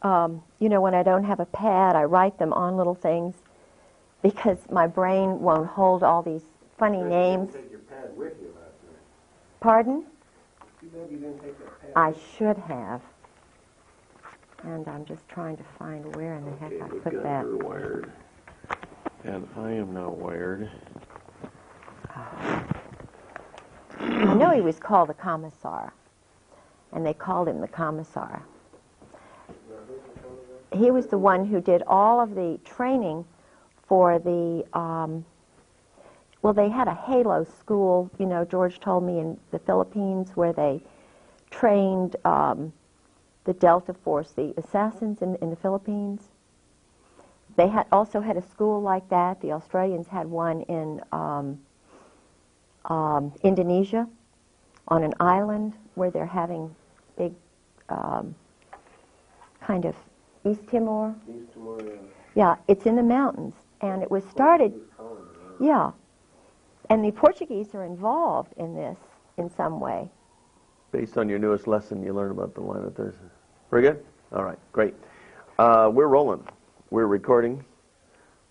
you know, when I don't have a pad, I write them on little things because my brain won't hold all these funny names. You didn't take your pad with you last night. Pardon? Too bad you didn't take that pad. I should have. And I'm just trying to find where in the heck I put that. We're wired. And I am now wired. I know he was called the Commissar, and they called him the Commissar. He was the one who did all of the training for the, well, they had a Halo school, you know, George told me, in the Philippines, where they trained the Delta Force, the assassins in the Philippines. They had also had a school like that. The Australians had one in Indonesia, on an island where they're having big kind of East Timor. East Timor, yeah. Yeah, it's in the mountains, and it was started. Yeah, and the Portuguese are involved in this in some way. Based on your newest lesson, you learned about the line of Thursday. Very good? All right, great. We're rolling. We're recording.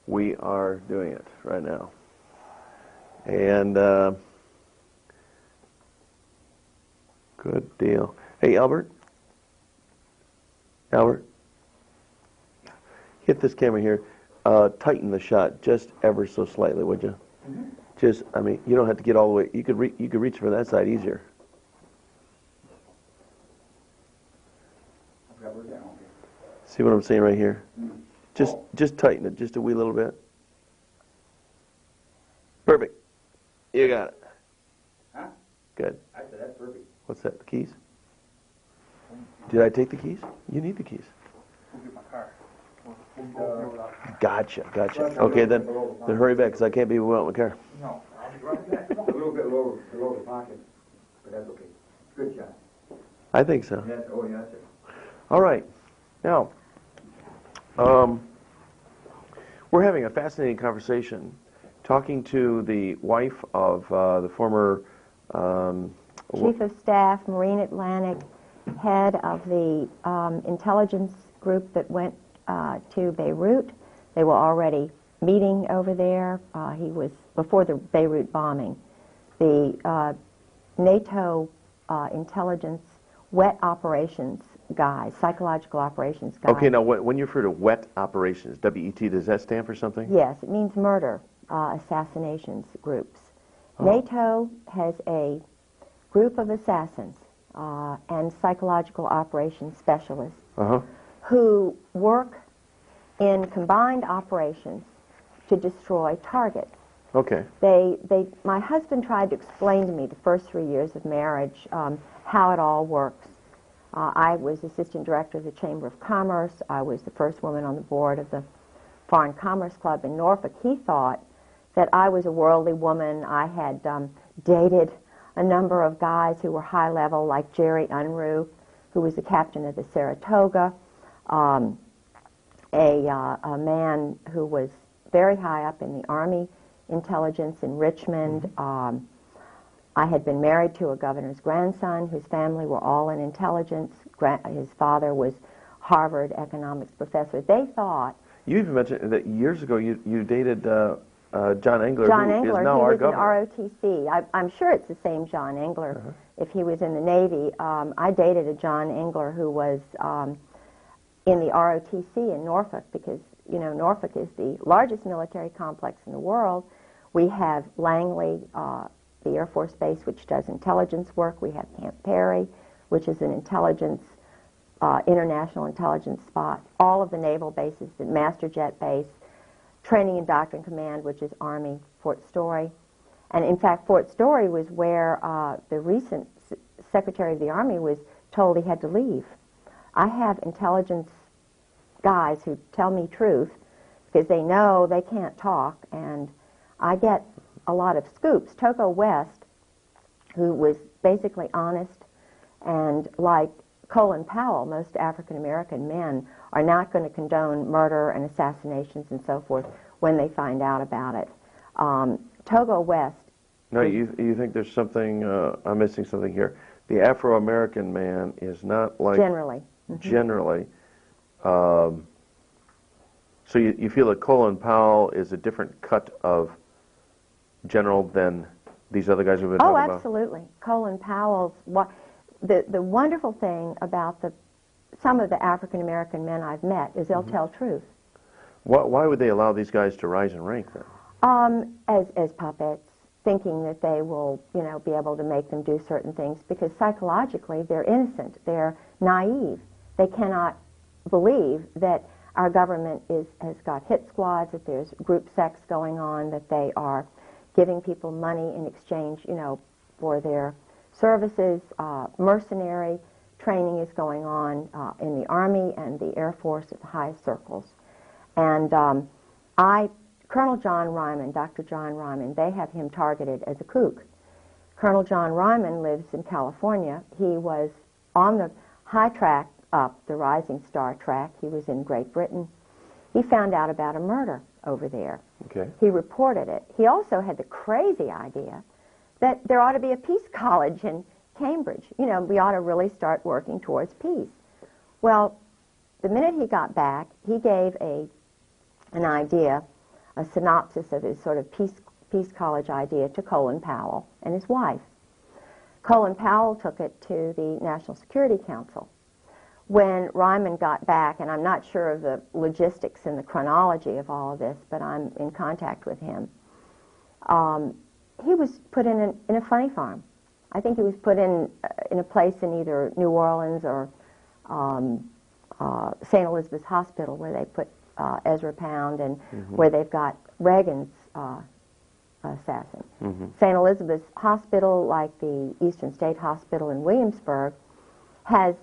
We are doing it right now. And good deal. Hey, Albert. Albert. Hit this camera here. Tighten the shot just ever so slightly, would you? Mm-hmm. Just, I mean, you don't have to get all the way. You could reach for that side easier. See what I'm saying right here? Just tighten it just a wee little bit. Perfect. You got it. Huh? Good. I said that's perfect. What's that? The keys? Did I take the keys? You need the keys. We'll get my car. Gotcha. Okay, then hurry back because I can't be without my car. No, I'll be right back. A little bit lower below the pocket, but that's okay. Good shot. I think so. Yes, oh yes, sir. All right. Now, we're having a fascinating conversation talking to the wife of the former Chief of Staff, Marine Atlantic, head of the intelligence group that went to Beirut. They were already meeting over there. He was before the Beirut bombing. The NATO intelligence wet operations guys, psychological operations guys. Okay, now when you refer to wet operations, W-E-T, does that stand for something? Yes, it means murder, assassinations groups. Oh. NATO has a group of assassins and psychological operations specialists who work in combined operations to destroy targets. Okay. My husband tried to explain to me the first 3 years of marriage how it all works. I was assistant director of the Chamber of Commerce. I was the first woman on the board of the Foreign Commerce Club in Norfolk. He thought that I was a worldly woman. I had dated a number of guys who were high level, like Jerry Unruh, who was the captain of the Saratoga, a man who was very high up in the Army intelligence in Richmond. I had been married to a governor's grandson whose family were all in intelligence. His father was Harvard economics professor. They thought... You even mentioned that years ago you dated John Engler, John who Engler, is now our governor. He was in ROTC. I'm sure it's the same John Engler if he was in the Navy. I dated a John Engler who was in the ROTC in Norfolk because, you know, Norfolk is the largest military complex in the world. We have Langley, the Air Force Base, which does intelligence work. We have Camp Perry, which is an intelligence, international intelligence spot. All of the naval bases, the Master Jet Base, Training and Doctrine Command, which is Army, Fort Story. And in fact, Fort Story was where the recent Secretary of the Army was told he had to leave. I have intelligence guys who tell me truth because they know they can't talk, and I get a lot of scoops. Toko West, who was basically honest, and like Colin Powell, most African-American men are not going to condone murder and assassinations and so forth when they find out about it. Togo West... No, you think there's something, I'm missing something here. The Afro-American man is not like... Generally. Generally. So you feel that Colin Powell is a different cut of general than these other guys we've been talking about? Oh, absolutely. Colin Powell's, the wonderful thing about some of the African American men I've met is they'll tell truth. Why would they allow these guys to rise in rank then? As puppets, thinking that they will, be able to make them do certain things, because psychologically they're innocent, they're naive. They cannot believe that our government has got hit squads, that there's group sex going on, that they are giving people money in exchange, for their services. Mercenary training is going on in the Army and the Air Force at the highest circles. And Colonel John Ryman, Dr. John Ryman, they have him targeted as a kook. Colonel John Ryman lives in California. He was on the high track up, the Rising Star track. He was in Great Britain. He found out about a murder over there. Okay. He reported it. He also had the crazy idea that there ought to be a peace college in Cambridge. We ought to really start working towards peace. Well, the minute he got back, he gave an idea, a synopsis of his sort of peace college idea to Colin Powell and his wife. Colin Powell took it to the National Security Council. When Ryman got back, and I'm not sure of the logistics and the chronology of all of this, but I'm in contact with him, he was put in a funny farm. I think he was put in a place in either New Orleans or St. Elizabeth's Hospital, where they put Ezra Pound, and where they've got Reagan's assassin. St. Elizabeth's Hospital, like the Eastern State Hospital in Williamsburg, has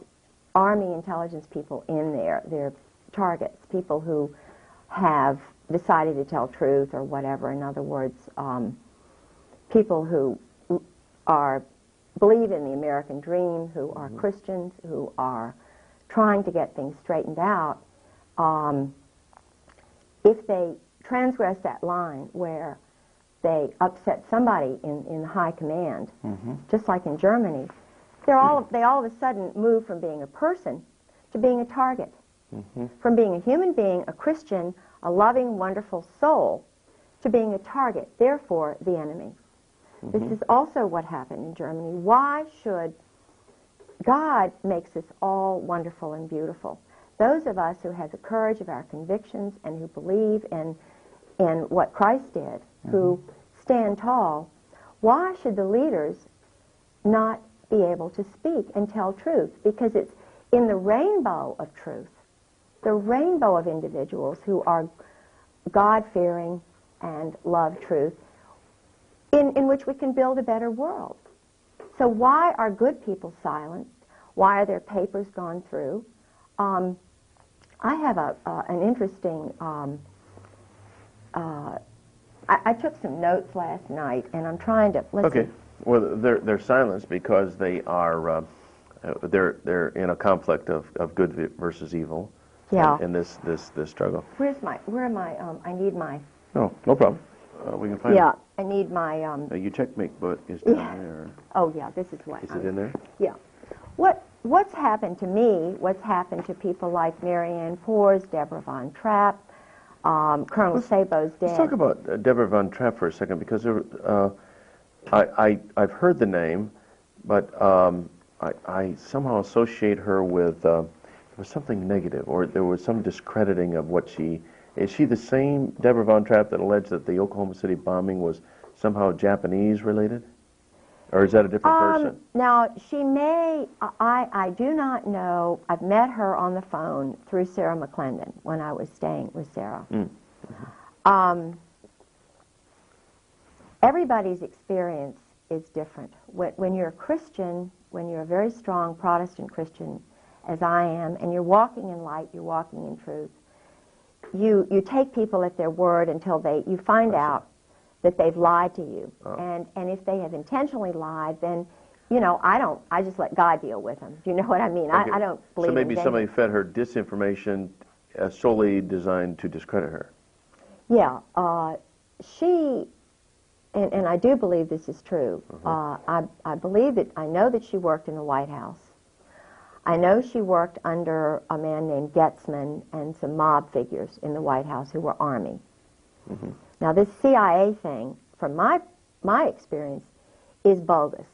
Army intelligence people in there. They're targets, people who have decided to tell truth or whatever. In other words, people who believe in the American dream, who are Christians, who are trying to get things straightened out. If they transgress that line where they upset somebody in high command, just like in Germany, they all of a sudden move from being a person to being a target, from being a human being, a Christian, a loving, wonderful soul, to being a target, therefore the enemy. This is also what happened in Germany. Why should God makes us all wonderful and beautiful? Those of us who have the courage of our convictions and who believe in what Christ did, who stand tall, why should the leaders not be able to speak and tell truth? Because it's in the rainbow of truth, the rainbow of individuals who are God-fearing and love truth, in which we can build a better world. So why are good people silenced? Why are their papers gone through? I have an interesting, I took some notes last night, and I'm trying to, Okay. Well, they're silenced because they are, they're in a conflict of good versus evil. Yeah. In this struggle. where am I, I need my, No problem. We can find yeah, I need my, your checkmate book is down there. oh yeah, this is what. Is it in there? Yeah. What's happened to me, what's happened to people like Marianne Poors, Deborah Von Trapp, Colonel Sabo's dad. Let's talk about Deborah Von Trapp for a second, because I've heard the name, but I somehow associate her with there was something negative, or there was some discrediting of what she... Is she the same Deborah Von Trapp that alleged that the Oklahoma City bombing was somehow Japanese related? Or is that a different person? Now, she may, I do not know. I've met her on the phone through Sarah McClendon when I was staying with Sarah. Everybody's experience is different. When you're a Christian, when you're a very strong Protestant Christian, as I am, and you're walking in light, you're walking in truth, you take people at their word until you find out that they've lied to you. And if they have intentionally lied, then, I just let God deal with them. Do you know what I mean? Okay. I don't believe So maybe in somebody fed her disinformation solely designed to discredit her. Yeah. She, and I do believe this is true, I believe that, I know that she worked in the White House. I know she worked under a man named Getzman and some mob figures in the White House who were Army. Mm-hmm. Now, this CIA thing, from my experience, is bogus,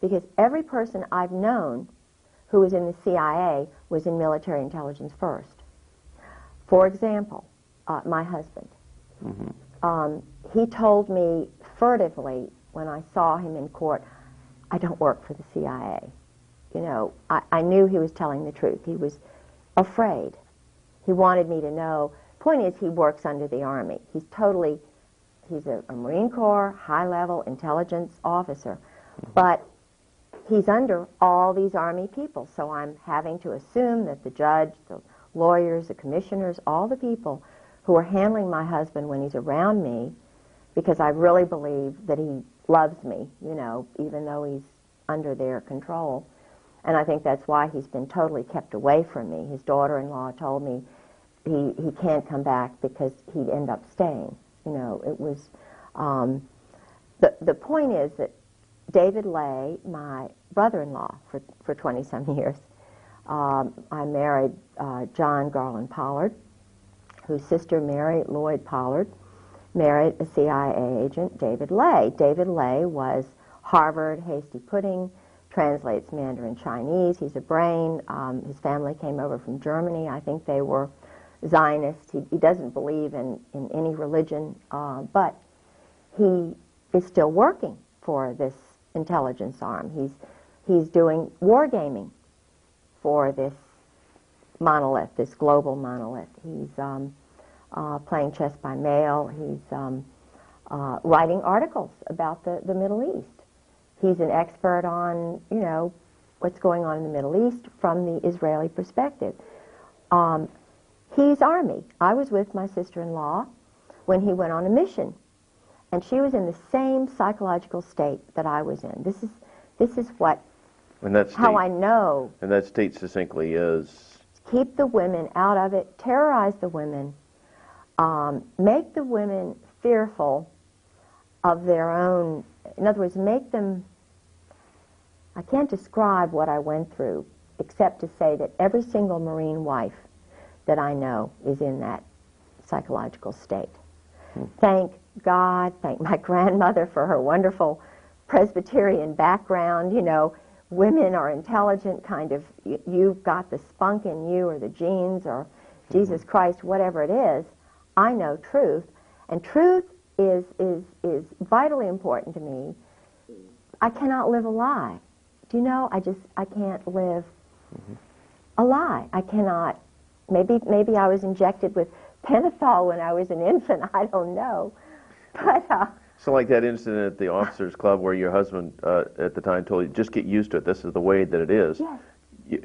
because every person I've known who was in the CIA was in military intelligence first. For example, my husband. Mm-hmm. He told me furtively when I saw him in court, I don't work for the CIA. You know, I knew he was telling the truth. He was afraid. He wanted me to know. Point is, he works under the Army. He's a Marine Corps, high-level intelligence officer. Mm-hmm. But he's under all these Army people, so I'm having to assume that the judge, the lawyers, the commissioners, all the people who are handling my husband when he's around me, because I really believe that he loves me, you know, even though he's under their control. And I think that's why he's been totally kept away from me. His daughter-in-law told me he can't come back because he'd end up staying. You know, it was, the point is that David Lay, my brother-in-law for 20-some years, I married John Garland Pollard, whose sister Mary Lloyd Pollard married a CIA agent, David Lay. David Lay was Harvard hasty pudding, translates Mandarin Chinese. He's a brain. His family came over from Germany. I think they were Zionists. He doesn't believe in any religion, but he is still working for this intelligence arm. He's doing wargaming for this monolith, this global monolith. He's playing chess by mail. He's writing articles about the Middle East. He's an expert on, you know, what's going on in the Middle East from the Israeli perspective. He's Army. I was with my sister-in-law when he went on a mission, and she was in the same psychological state that I was in. This is what, And that state, how I know. And that state succinctly is? Keep the women out of it, terrorize the women, make the women fearful of their own, in other words, make them, I can't describe what I went through except to say that every single Marine wife that I know is in that psychological state. Thank God, thank my grandmother for her wonderful Presbyterian background. You know, women are intelligent, kind of, you've got the spunk in you or the genes or Jesus Christ, whatever it is. I know truth, and truth is vitally important to me. I cannot live a lie. Do you know? I can't live a lie. I cannot. Maybe I was injected with pentothal when I was an infant. I don't know. But so like that incident at the officers' club where your husband at the time told you, just get used to it. This is the way that it is. yes.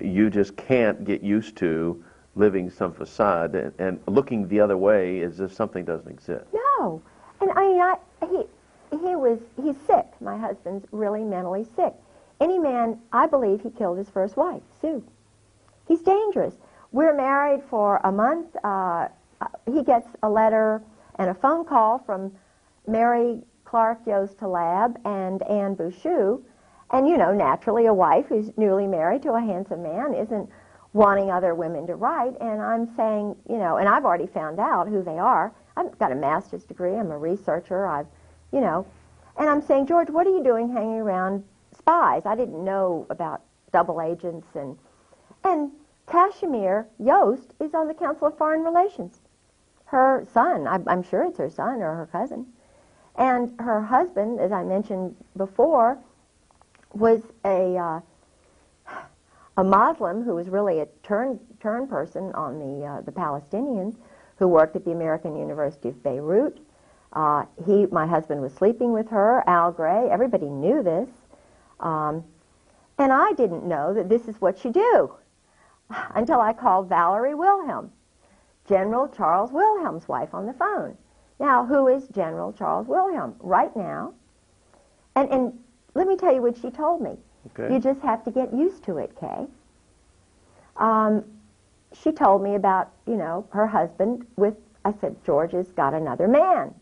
You just can't get used to living some facade and looking the other way as if something doesn't exist. No. And I mean, he's sick. My husband's really mentally sick. Any man, I believe he killed his first wife, Sue. He's dangerous. We're married for a month. He gets a letter and a phone call from Mary Clark Yost Talab and Anne Bouchou. And, you know, naturally a wife who's newly married to a handsome man isn't wanting other women to write. And I'm saying, you know, and I've already found out who they are. I've got a master's degree. I'm a researcher. You know, and I'm saying, George, what are you doing hanging around spies? I didn't know about double agents. And Kashmir Yost is on the Council of Foreign Relations. Her son, I'm sure it's her son or her cousin. And her husband, as I mentioned before, was a Muslim who was really a turn person on the Palestinians, who worked at the American University of Beirut. My husband was sleeping with her, Al Gray. Everybody knew this. And I didn't know that this is what you do until I called Valerie Wilhelm, General Charles Wilhelm's wife, on the phone. Now, who is General Charles Wilhelm? Right now. And let me tell you what she told me. Okay. You just have to get used to it, Kay. She told me about, you know, her husband with, I said, George has got another man.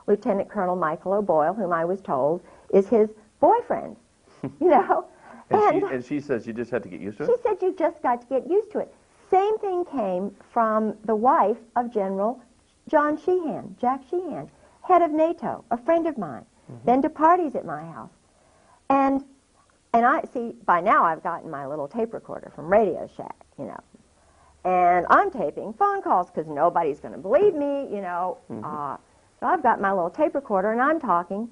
Lieutenant Colonel Michael O'Boyle, whom I was told is his boyfriend, you know. And she says you just had to get used to She it? said you just got to get used to it. Same thing came from the wife of General John Sheehan, Jack Sheehan, head of NATO, a friend of mine, been to parties at my house. And I see, by now I've gotten my little tape recorder from Radio Shack, you know. And I'm taping phone calls because nobody's going to believe me, you know. So I've got my little tape recorder and I'm talking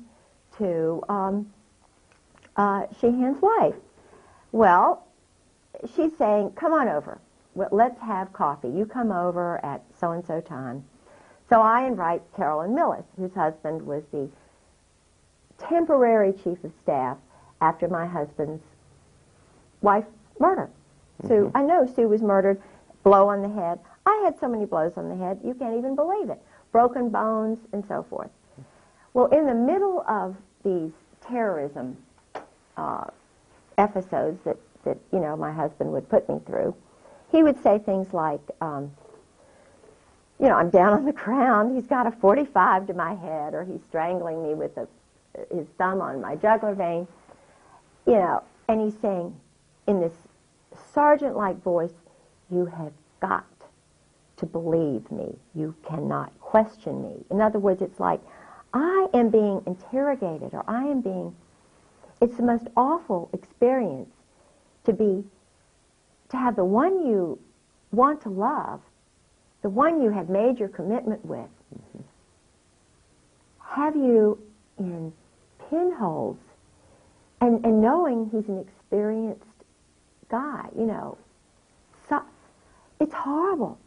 to Sheehan's wife. Well, she's saying, come on over. Well, let's have coffee. You come over at so-and-so time. So I invite Carolyn Millis, whose husband was the temporary chief of staff after my husband's wife's murder. Sue, I know Sue was murdered, blow on the head. I had so many blows on the head, you can't even believe it. Broken bones and so forth. Well, in the middle of these terrorism episodes that you know, my husband would put me through, he would say things like, you know, I'm down on the ground, he's got a 45 to my head, or he's strangling me with his thumb on my jugular vein, you know, and he's saying in this sergeant-like voice, you have got to believe me. You cannot question me. In other words, it's like, I am being interrogated, or I am being, it's the most awful experience to have the one you want to love, the one you have made your commitment with, have you in pinholes, and knowing he's an experienced guy, you know. So, it's horrible.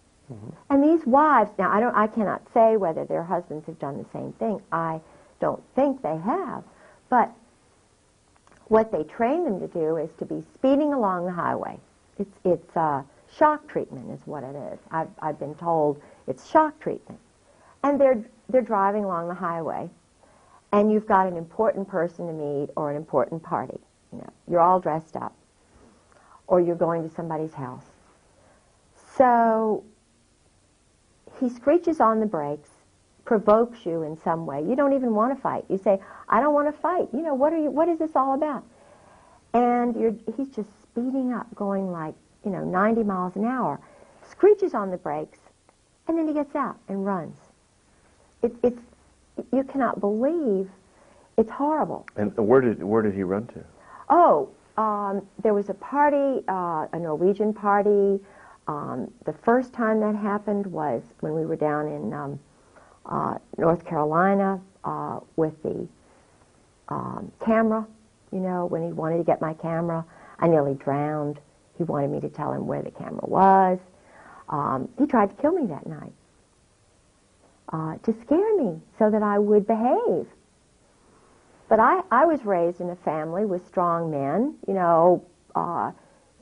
And these wives, now I cannot say whether their husbands have done the same thing. I don't think they have. But what they train them to do is to be speeding along the highway. It's shock treatment is what it is. I've been told it's shock treatment. And they're driving along the highway, and you've got an important person to meet or an important party. You know, you're all dressed up, or you're going to somebody's house. So he screeches on the brakes, provokes you in some way. You don't even want to fight. You say, I don't want to fight. You know, what is this all about? And he's just speeding up, going like, you know, 90 miles an hour, screeches on the brakes, and then he gets out and runs. You cannot believe, it's horrible. And where did he run to? Oh, there was a party, a Norwegian party. The first time that happened was when we were down in North Carolina with the camera, you know, when he wanted to get my camera. I nearly drowned. He wanted me to tell him where the camera was. He tried to kill me that night to scare me so that I would behave. But I was raised in a family with strong men. You know,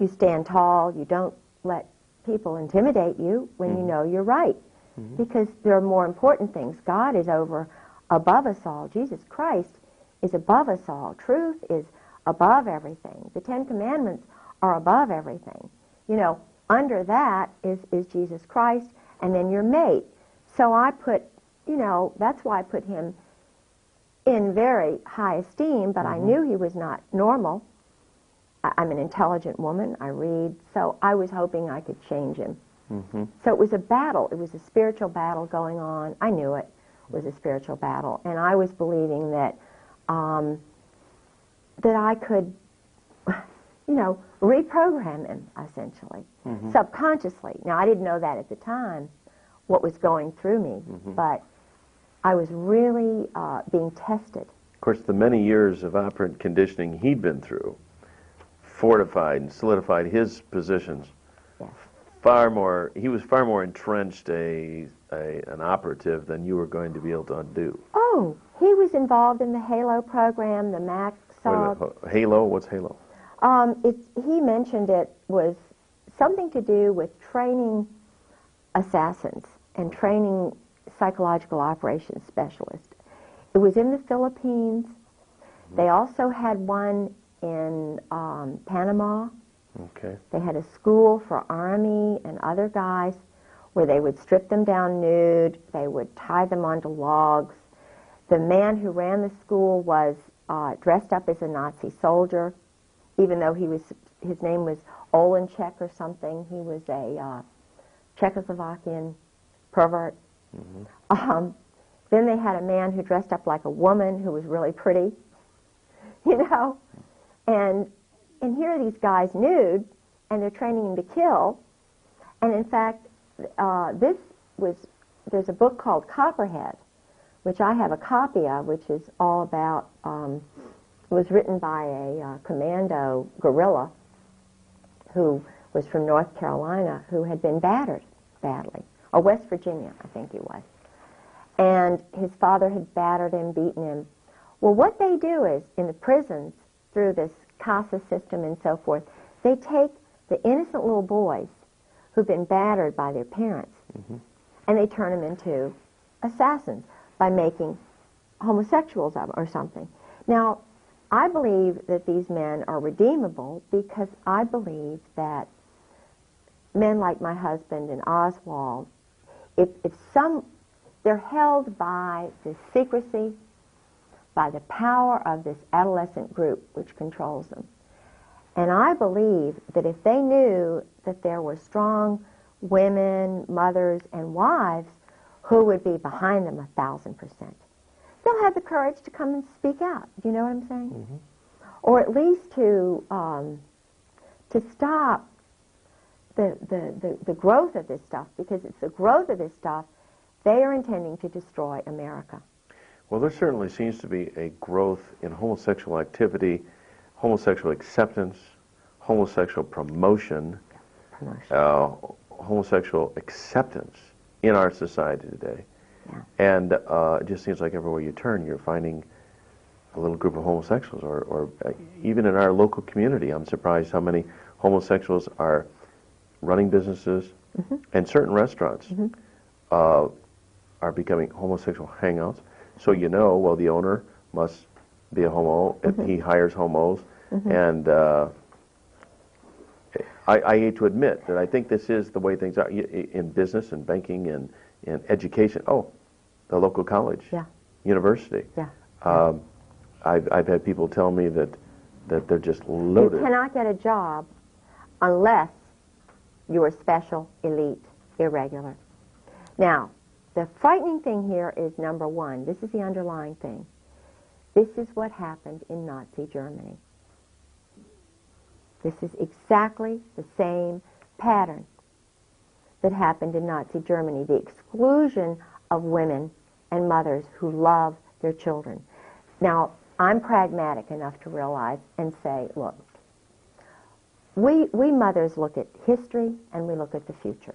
you stand tall. You don't let people intimidate you when you know you're right. Because there are more important things. God is above us all. Jesus Christ is above us all. Truth is above everything. The Ten Commandments are above everything. You know, under that is Jesus Christ, and then your mate. So I put, you know, that's why I put him in very high esteem, but I knew he was not normal. I'm an intelligent woman. I read. So I was hoping I could change him. So it was a battle. It was a spiritual battle going on. I knew it was a spiritual battle. And I was believing that that I could, you know, reprogram him, essentially, subconsciously. Now, I didn't know that at the time, what was going through me, but I was really being tested. Of course, the many years of operant conditioning he'd been through fortified and solidified his positions. Yes. He was far more entrenched an operative than you were going to be able to undo. Oh, he was involved in the HALO program, the Max. HALO? What's HALO? He mentioned it was something to do with training assassins and training psychological operations specialists. It was in the Philippines. They also had one in Panama. Okay. They had a school for Army and other guys where they would strip them down nude. They would tie them onto logs. The man who ran the school was dressed up as a Nazi soldier. even though his name was Olenchek or something. He was a Czechoslovakian pervert. Then they had a man who dressed up like a woman who was really pretty, you know. And here are these guys nude, and they're training him to kill. And in fact, there's a book called Copperhead, which I have a copy of, which is all about, was written by a commando guerrilla who was from North Carolina, who had been battered badly, or West Virginia, I think he was. And his father had battered him, beaten him. Well, what they do is, in the prisons, through this CASA system and so forth, they take the innocent little boys who've been battered by their parents, and they turn them into assassins by making homosexuals of them or something. Now, I believe that these men are redeemable because I believe that men like my husband and Oswald, they're held by the secrecy, by the power of this adolescent group which controls them. And I believe that if they knew that there were strong women, mothers, and wives who would be behind them 1,000%, they'll have the courage to come and speak out. Do you know what I'm saying? Or at least to stop the growth of this stuff, because it's the growth of this stuff they are intending to destroy America. Well, there certainly seems to be a growth in homosexual activity, homosexual acceptance, homosexual promotion, homosexual acceptance in our society today. Yeah. And it just seems like everywhere you turn, you're finding a little group of homosexuals, or even in our local community, I'm surprised how many homosexuals are running businesses, and certain restaurants are becoming homosexual hangouts. So you know, well, the owner must be a homo if he hires homos. And I hate to admit that I think this is the way things are in business and banking and in education. Oh, the local college, university. I've had people tell me that they're just loaded. You cannot get a job unless you are special, elite, irregular. Now, the frightening thing here is, number one, this is the underlying thing. This is what happened in Nazi Germany. This is exactly the same pattern that happened in Nazi Germany, the exclusion of women and mothers who love their children. Now, I'm pragmatic enough to realize and say, look, we mothers look at history and we look at the future.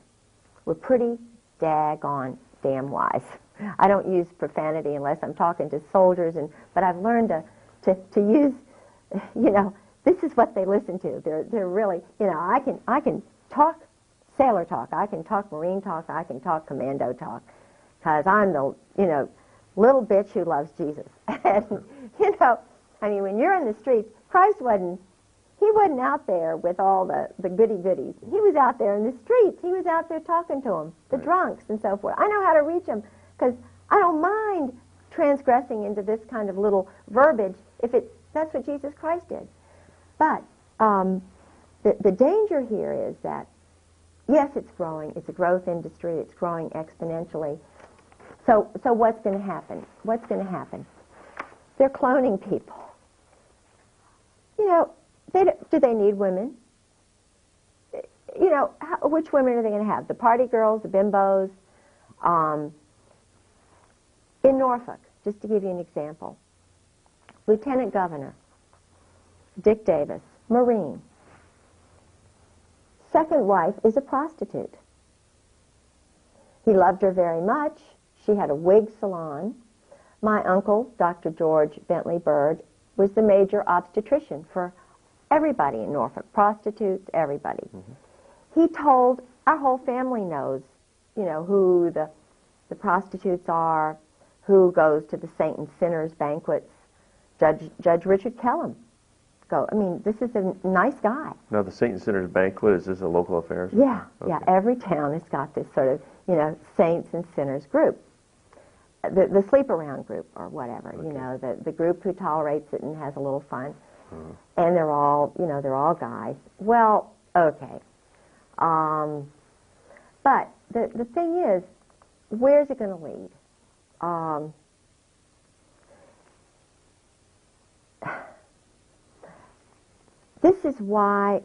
We're pretty daggone damn wise. I don't use profanity unless I'm talking to soldiers, but I've learned to use, this is what they listen to. They're really, I can talk sailor talk, I can talk Marine talk, I can talk commando talk, because I'm the, little bitch who loves Jesus. And, when you're in the streets, Christ wasn't out there with all the goody-goodies. He was out there in the streets. He was out there talking to them, the drunks and so forth. I know how to reach them because I don't mind transgressing into this kind of little verbiage if that's what Jesus Christ did. But the danger here is that, yes, it's growing. It's a growth industry. It's growing exponentially. So what's going to happen? What's going to happen? They're cloning people. Do they need women? Which women are they going to have? The party girls, the bimbos? In Norfolk, just to give you an example, Lieutenant Governor Dick Davis, Marine. Second wife is a prostitute. He loved her very much. She had a wig salon. My uncle, Dr. George Bentley Bird, was the major obstetrician for everybody in Norfolk, prostitutes, everybody. He told, our whole family knows, who the prostitutes are, who goes to the Saint and Sinners banquets. Judge Richard Kellum. This is a nice guy. Now, the Saint and Sinners banquet, is this a local affair? Yeah, okay. Yeah. Every town has got this sort of, Saints and Sinners group. The sleep around group or whatever, Okay. The group who tolerates it and has a little fun. And they're all, you know, they're all guys. Well, okay. But the thing is, where's it going to lead? This is why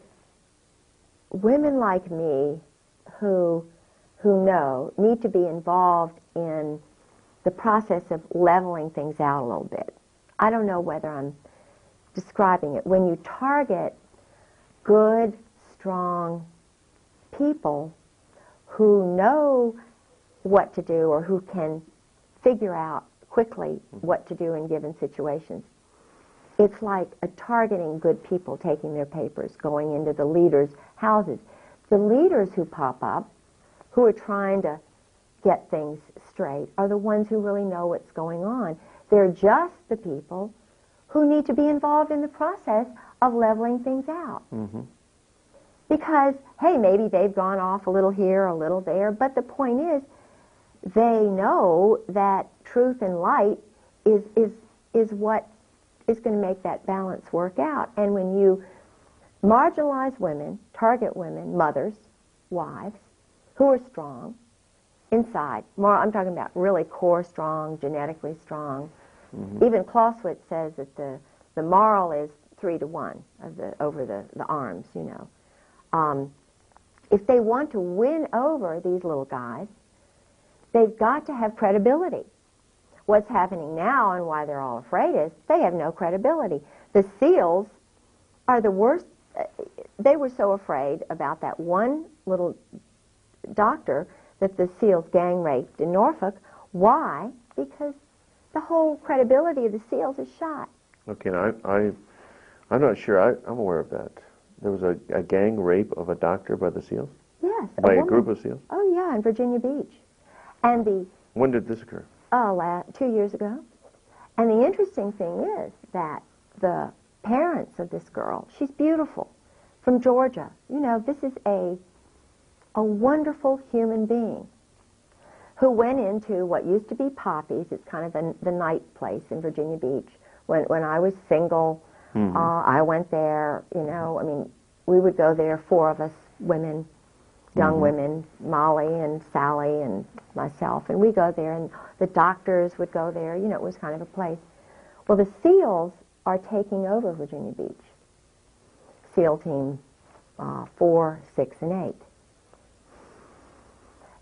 women like me who know need to be involved in the process of leveling things out a little bit. I don't know whether I'm describing it. When you target good, strong people who know what to do or who can figure out quickly what to do in given situations, it's like targeting good people, taking their papers, going into the leaders' houses. The leaders who pop up, who are trying to get things straight, are the ones who really know what's going on. They're just the people who need to be involved in the process of leveling things out. Mm-hmm. Because, hey, maybe they've gone off a little here, a little there, but the point is, they know that truth and light is what is going to make that balance work out. And when you marginalize women, target women, mothers, wives, who are strong inside, I'm talking about really core strong, genetically strong. Mm-hmm. Even Clausewitz says that the moral is 3-to-1 over the arms, you know. If they want to win over these little guys, they've got to have credibility. What's happening now and why they're all afraid is they have no credibility. The SEALs are the worst. They were so afraid about that one little doctor that the SEALs gang raped in Norfolk. Why? Because the whole credibility of the SEALs is shot. Okay, now I'm not sure. I'm aware of that. There was a gang rape of a doctor by the SEALs? Yes. By a group of SEALs? Oh, yeah, in Virginia Beach. And when did this occur? 2 years ago. And the interesting thing is that the parents of this girl, she's beautiful, from Georgia. You know, this is a wonderful human being who went into what used to be Poppy's. It's kind of the night place in Virginia Beach. When I was single, I went there, you know. I mean, we would go there, 4 of us women, young women, Molly and Sally and myself, and we go there, and the doctors would go there. You know, it was kind of a place. Well, the SEALs are taking over Virginia Beach. SEAL Team 4, 6, and 8.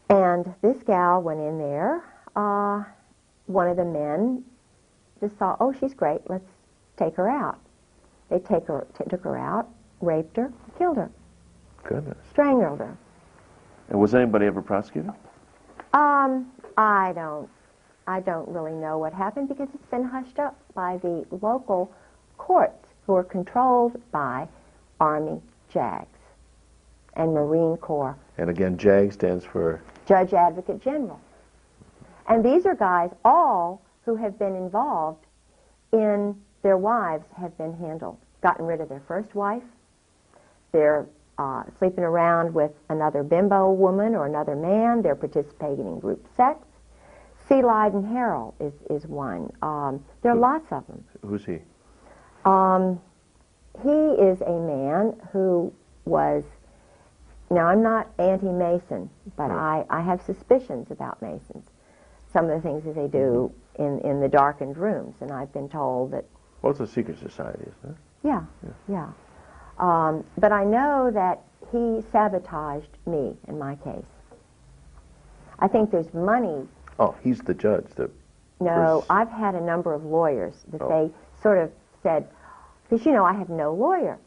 And this gal went in there. One of the men just thought, oh, she's great, let's take her out. They took her out, raped her, killed her. Goodness. Strangled her. And was anybody ever prosecuted? I don't really know what happened because it's been hushed up by the local courts who are controlled by Army JAGs and Marine Corps. And again, JAG stands for? Judge Advocate General. And these are guys all who have been involved in their wives have been handled, gotten rid of their first wife. They're sleeping around with another bimbo woman or another man. They're participating in group sex. C. Lyden Harrell is one. There are lots of them. Who's he? He is a man who was, now I'm not anti-Mason, but I have suspicions about Masons. Some of the things that they do in the darkened rooms, and I've been told that... Well, it's a secret society, isn't it? Yeah. But I know that he sabotaged me in my case. I think there's money. Oh, he's the judge. No, I've had a number of lawyers that they sort of said, because, you know, I have no lawyer.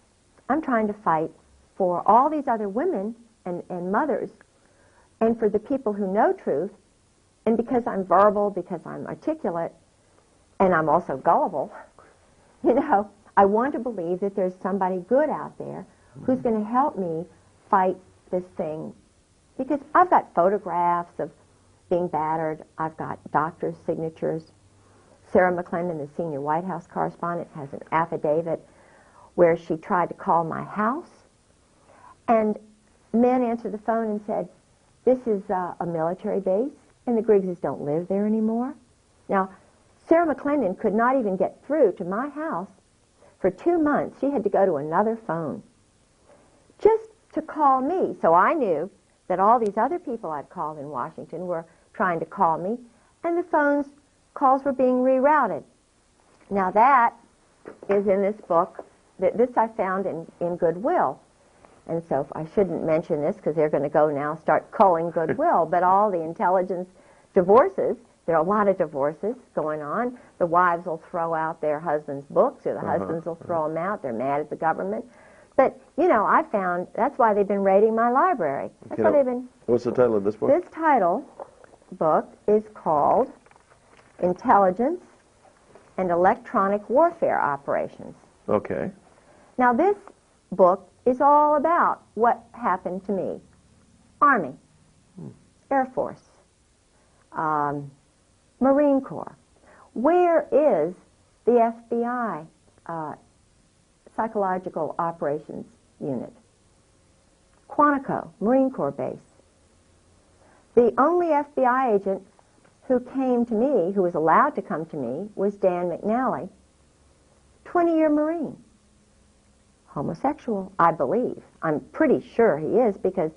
I'm trying to fight for all these other women and mothers and for the people who know truth. And because I'm verbal, because I'm articulate, and I'm also gullible, you know, I want to believe that there's somebody good out there who's going to help me fight this thing. Because I've got photographs of being battered. I've got doctors' signatures. Sarah McClendon, the senior White House correspondent, has an affidavit where she tried to call my house. And men answered the phone and said, this is a military base, and the Griggses don't live there anymore. Now, Sarah McClendon could not even get through to my house For 2 months, she had to go to another phone just to call me. So I knew that all these other people I'd called in Washington were trying to call me, and the calls were being rerouted. Now that is in this book. This I found in Goodwill. And so I shouldn't mention this because they're going to go now start culling Goodwill, but all the intelligence divorces, there are a lot of divorces going on. The wives will throw out their husbands' books, or the husbands will throw them out. They're mad at the government. But, you know, I found that's why they've been raiding my library. That's why they've been... What's the title of this book? This book is called Intelligence and Electronic Warfare Operations. Okay. Now, this book is all about what happened to me. Army, Air Force, Marine Corps. Where is the FBI Psychological Operations Unit? Quantico, Marine Corps base. The only FBI agent who came to me, who was allowed to come to me, was Dan McNally, 20-year Marine. Homosexual, I believe. I'm pretty sure he is, because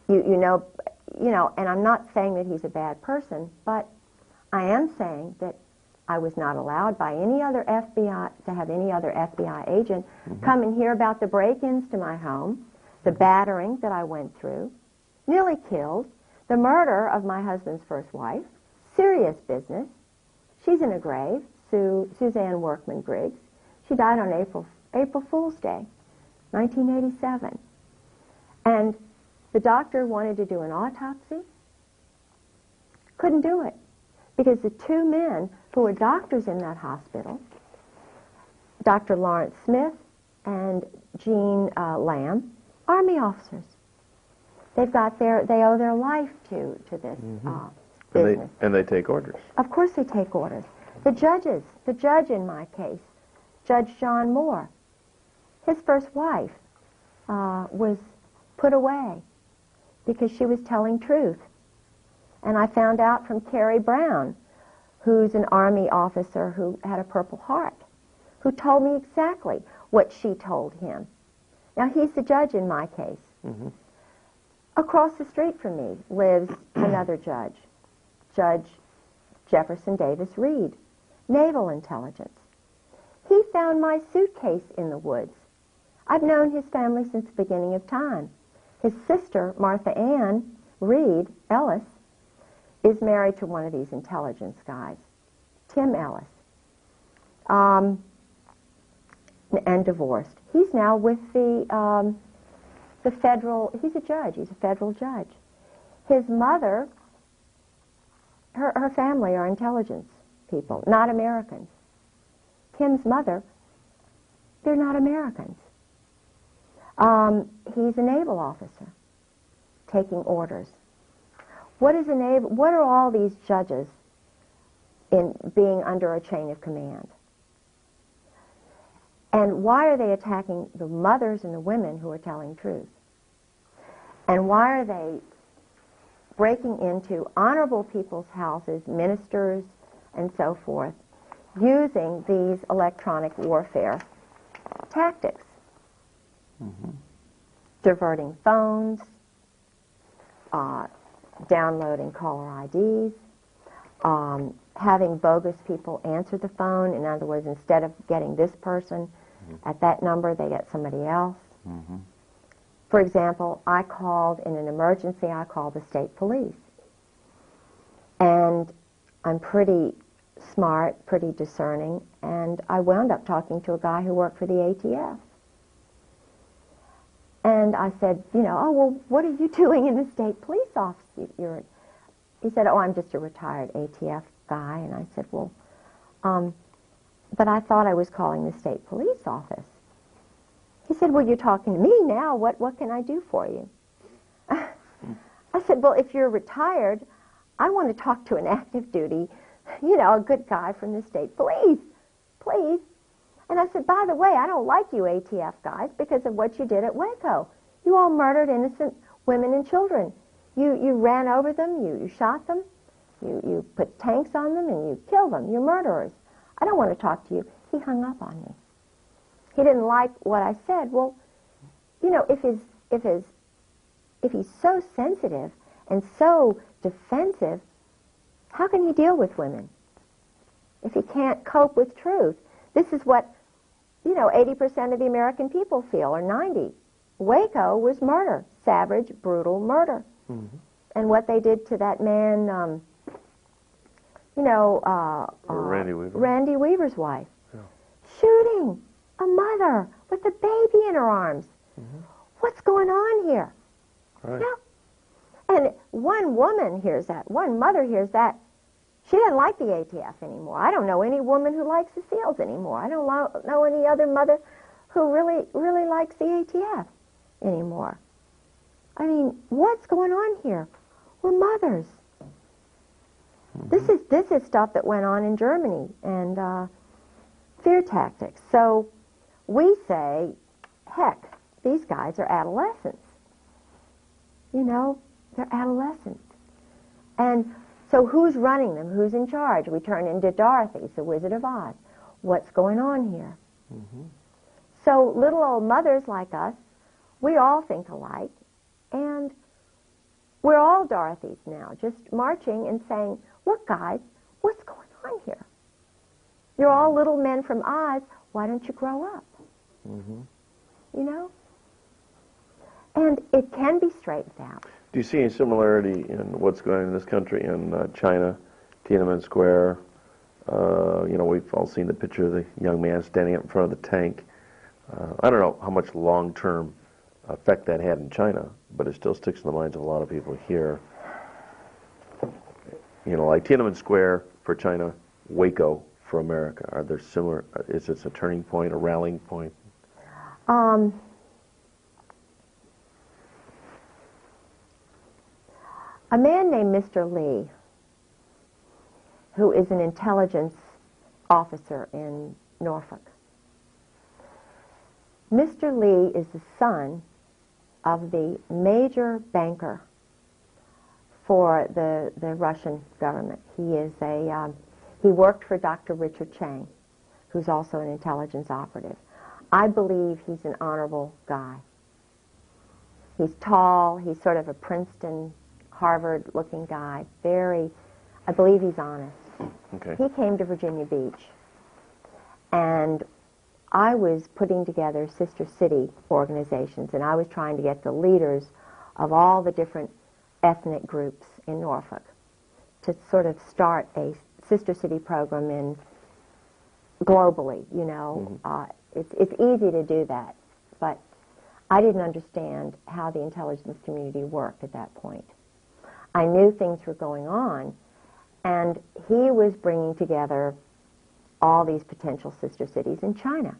you know, and I'm not saying that he's a bad person, but I am saying that I was not allowed by any other FBI to have any other FBI agent come and hear about the break-ins to my home, the battering that I went through, nearly killed, the murder of my husband's first wife, serious business. She's in a grave, Suzanne Workman Griggs. She died on April Fool's Day, 1987. And the doctor wanted to do an autopsy. Couldn't do it, because the 2 men who were doctors in that hospital, Dr. Lawrence Smith and Jean Lamb, Army officers. They owe their life to this business. And they take orders. Of course they take orders. The judge in my case, Judge John Moore, his first wife was put away because she was telling truth. And I found out from Carrie Brown, who's an Army officer who had a Purple Heart, who told me exactly what she told him. Now, he's the judge in my case. Across the street from me lives another judge, Judge Jefferson Davis Reed, Naval Intelligence. He found my suitcase in the woods. I've known his family since the beginning of time. His sister, Martha Ann Reed Ellis, is married to one of these intelligence guys, Tim Ellis, and divorced. He's now with the federal, he's a judge, he's a federal judge. His mother, her family are intelligence people, not Americans. Tim's mother, they're not Americans. He's a naval officer, taking orders. What are all these judges in being under a chain of command? And why are they attacking the mothers and the women who are telling truth? And why are they breaking into honorable people's houses, ministers, and so forth, using these electronic warfare tactics? Diverting phones, downloading caller IDs, having bogus people answer the phone. In other words, instead of getting this person at that number, they get somebody else. For example, I called in an emergency, I called the state police. And I'm pretty smart, pretty discerning, and I wound up talking to a guy who worked for the ATF. And I said, oh, well, what are you doing in the state police office? He said, oh, I'm just a retired ATF guy. And I said, well, but I thought I was calling the state police office. He said, well, you're talking to me now. What can I do for you? I said, well, if you're retired, I want to talk to an active duty, a good guy from the state police, please. And I said, by the way, I don't like you ATF guys because of what you did at Waco. You all murdered innocent women and children. You ran over them, you shot them, you put tanks on them, and you killed them. You're murderers. I don't want to talk to you. He hung up on me. He didn't like what I said. Well, you know, if he's so sensitive and so defensive, how can he deal with women if he can't cope with truth? This is what, you know, 80% of the American people feel, or 90. Waco was murder, savage, brutal murder. Mm-hmm. And what they did to that man, Randy Weaver's wife. Yeah. Shooting a mother with a baby in her arms. Mm-hmm. What's going on here? Right. Yeah. And one woman hears that. One mother hears that. She doesn't like the ATF anymore. I don't know any woman who likes the SEALs anymore. I don't know any other mother who really likes the ATF anymore. I mean, what's going on here? We're mothers. Mm-hmm. This is stuff that went on in Germany, and fear tactics. So we say, heck, these guys are adolescents. You know, they're adolescents. And so who's running them? Who's in charge? We turn into Dorothy, the Wizard of Oz. What's going on here? Mm-hmm. So little old mothers like us, we all think alike, and we're all Dorothys now, just marching and saying, look, guys, what's going on here? You're all little men from Oz. Why don't you grow up? Mm-hmm. You know? And it can be straightened out. Do you see any similarity in what's going on in this country in China, Tiananmen Square? You know, we've all seen the picture of the young man standing up in front of the tank. I don't know how much long-term effect that had in China, but it still sticks in the minds of a lot of people here. You know, like Tiananmen Square for China, Waco for America. Are there similar? Is this a turning point, a rallying point? A man named Mr. Lee, who is an intelligence officer in Norfolk. Mr. Lee is the son of the major banker for the Russian government. He worked for Dr. Richard Chang, who's also an intelligence operative. I believe he's an honorable guy. He's tall, he's sort of a Princeton, Harvard-looking guy. I believe he's honest. Okay. He came to Virginia Beach, and I was putting together sister city organizations, and I was trying to get the leaders of all the different ethnic groups in Norfolk to sort of start a sister city program globally, you know. Mm-hmm. It's easy to do that, but I didn't understand how the intelligence community worked at that point. I knew things were going on, and he was bringing together all these potential sister cities in China.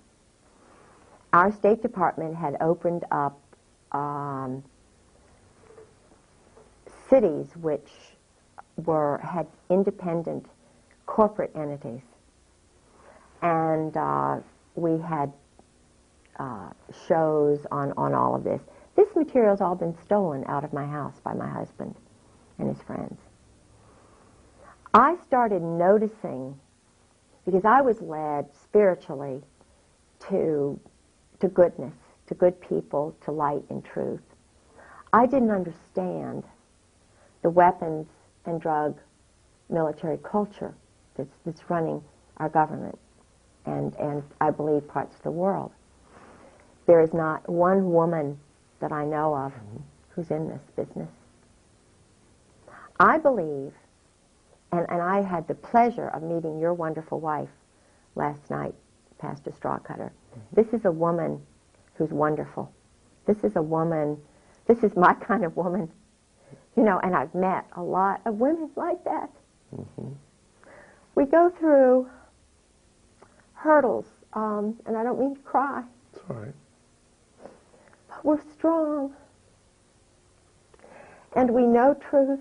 Our State Department had opened up cities which had independent corporate entities, and we had shows on all of this. This material's all been stolen out of my house by my husband and his friends. I started noticing, because I was led spiritually to goodness, to good people, to light and truth. I didn't understand the weapons and drug military culture that's running our government and I believe parts of the world. There is not one woman that I know of who's in this business. I believe, and I had the pleasure of meeting your wonderful wife last night, Pastor Strawcutter. This is a woman who's wonderful. This is my kind of woman. You know, and I've met a lot of women like that. Mm-hmm. We go through hurdles, and I don't mean to cry. It's all right. But we're strong. And we know truth.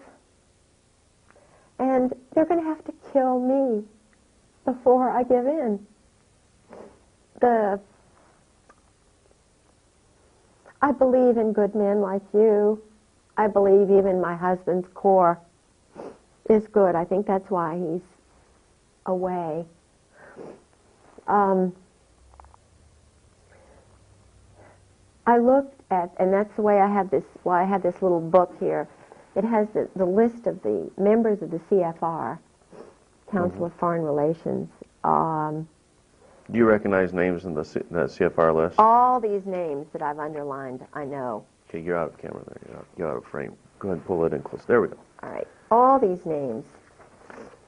And they're going to have to kill me before I give in. I believe in good men like you. I believe even my husband's core is good. I think that's why he's away. I looked at, and that's the way I have this, why I have this little book here. It has the list of the members of the CFR, Council of Foreign Relations. Do you recognize names in that CFR list? All these names that I've underlined, I know. Okay, you're out of camera there. You're out of frame. Go ahead and pull it in close. There we go. All right. All these names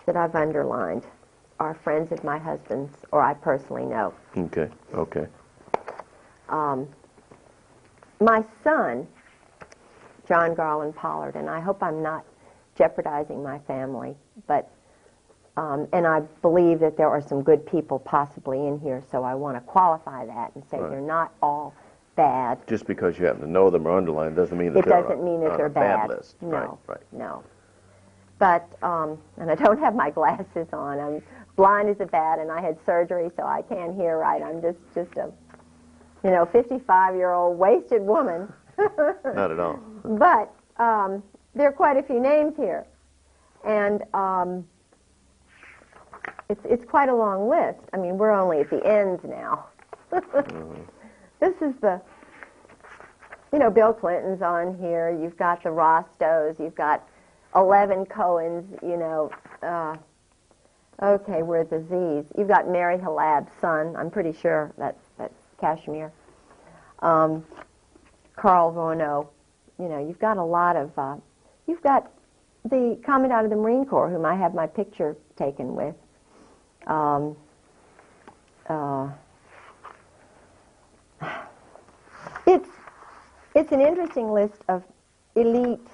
that I've underlined are friends of my husband's, or I personally know. Okay, okay. My son, John Garland Pollard, and I hope I'm not jeopardizing my family, but and I believe that there are some good people possibly in here, so I want to qualify that and say they're not all bad. Just because you happen to know them or underline doesn't mean that It doesn't mean that they're bad. List. No, right. no. But, and I don't have my glasses on. I'm blind as a bat, and I had surgery, so I can't hear right. I'm just a, 55-year-old wasted woman. Not at all. But there are quite a few names here, and it's quite a long list. I mean, we're only at the ends now. This is the, Bill Clinton's on here. You've got the Rostos. You've got 11 Cohens. Okay, we're at the Z's. You've got Mary Halab's son. I'm pretty sure that's Kashmir. Carl Vorno. You've got a lot of. You've got the Commandant of the Marine Corps, whom I have my picture taken with. It's an interesting list of elite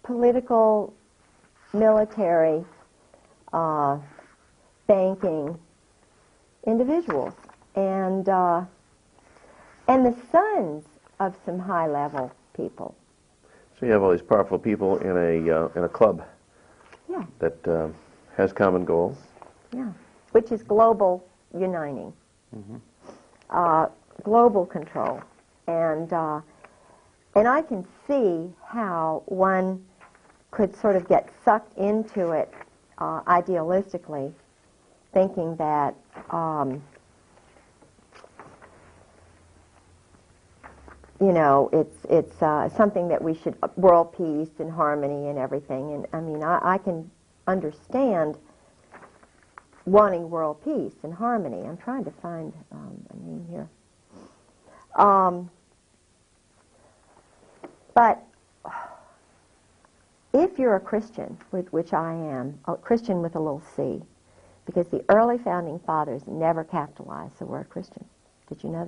political, military, banking individuals, and the sons of some high-level people. So you have all these powerful people in a club. Yeah. That has common goals. Yeah. Which is global uniting, global control, and I can see how one could sort of get sucked into it idealistically, thinking that it's something that we should, world peace and harmony and everything. And I mean, I can understand wanting world peace and harmony. I'm trying to find a name here. But if you're a Christian, which I am, a Christian with a little c, because the early founding fathers never capitalized the word Christian. Did you know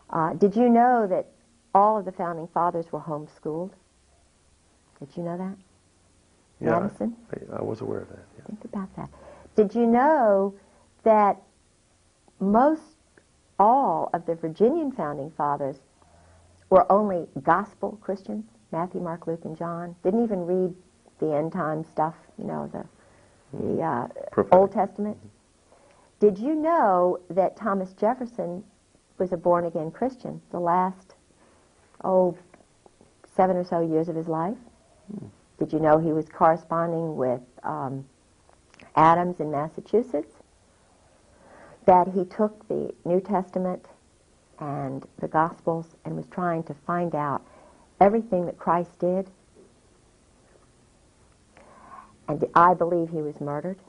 that? Did you know that all of the founding fathers were homeschooled? Did you know that? Yeah, Madison? I was aware of that. Yeah. Think about that. Did you know that all of the Virginian founding fathers were only gospel Christians? Matthew, Mark, Luke, and John. Didn't even read the end time stuff, the Old Testament. Did you know that Thomas Jefferson was a born-again Christian the last, 7 or so years of his life? Did you know he was corresponding with Adams in Massachusetts? That he took the New Testament and the Gospels and was trying to find out everything that Christ did? And I believe he was murdered.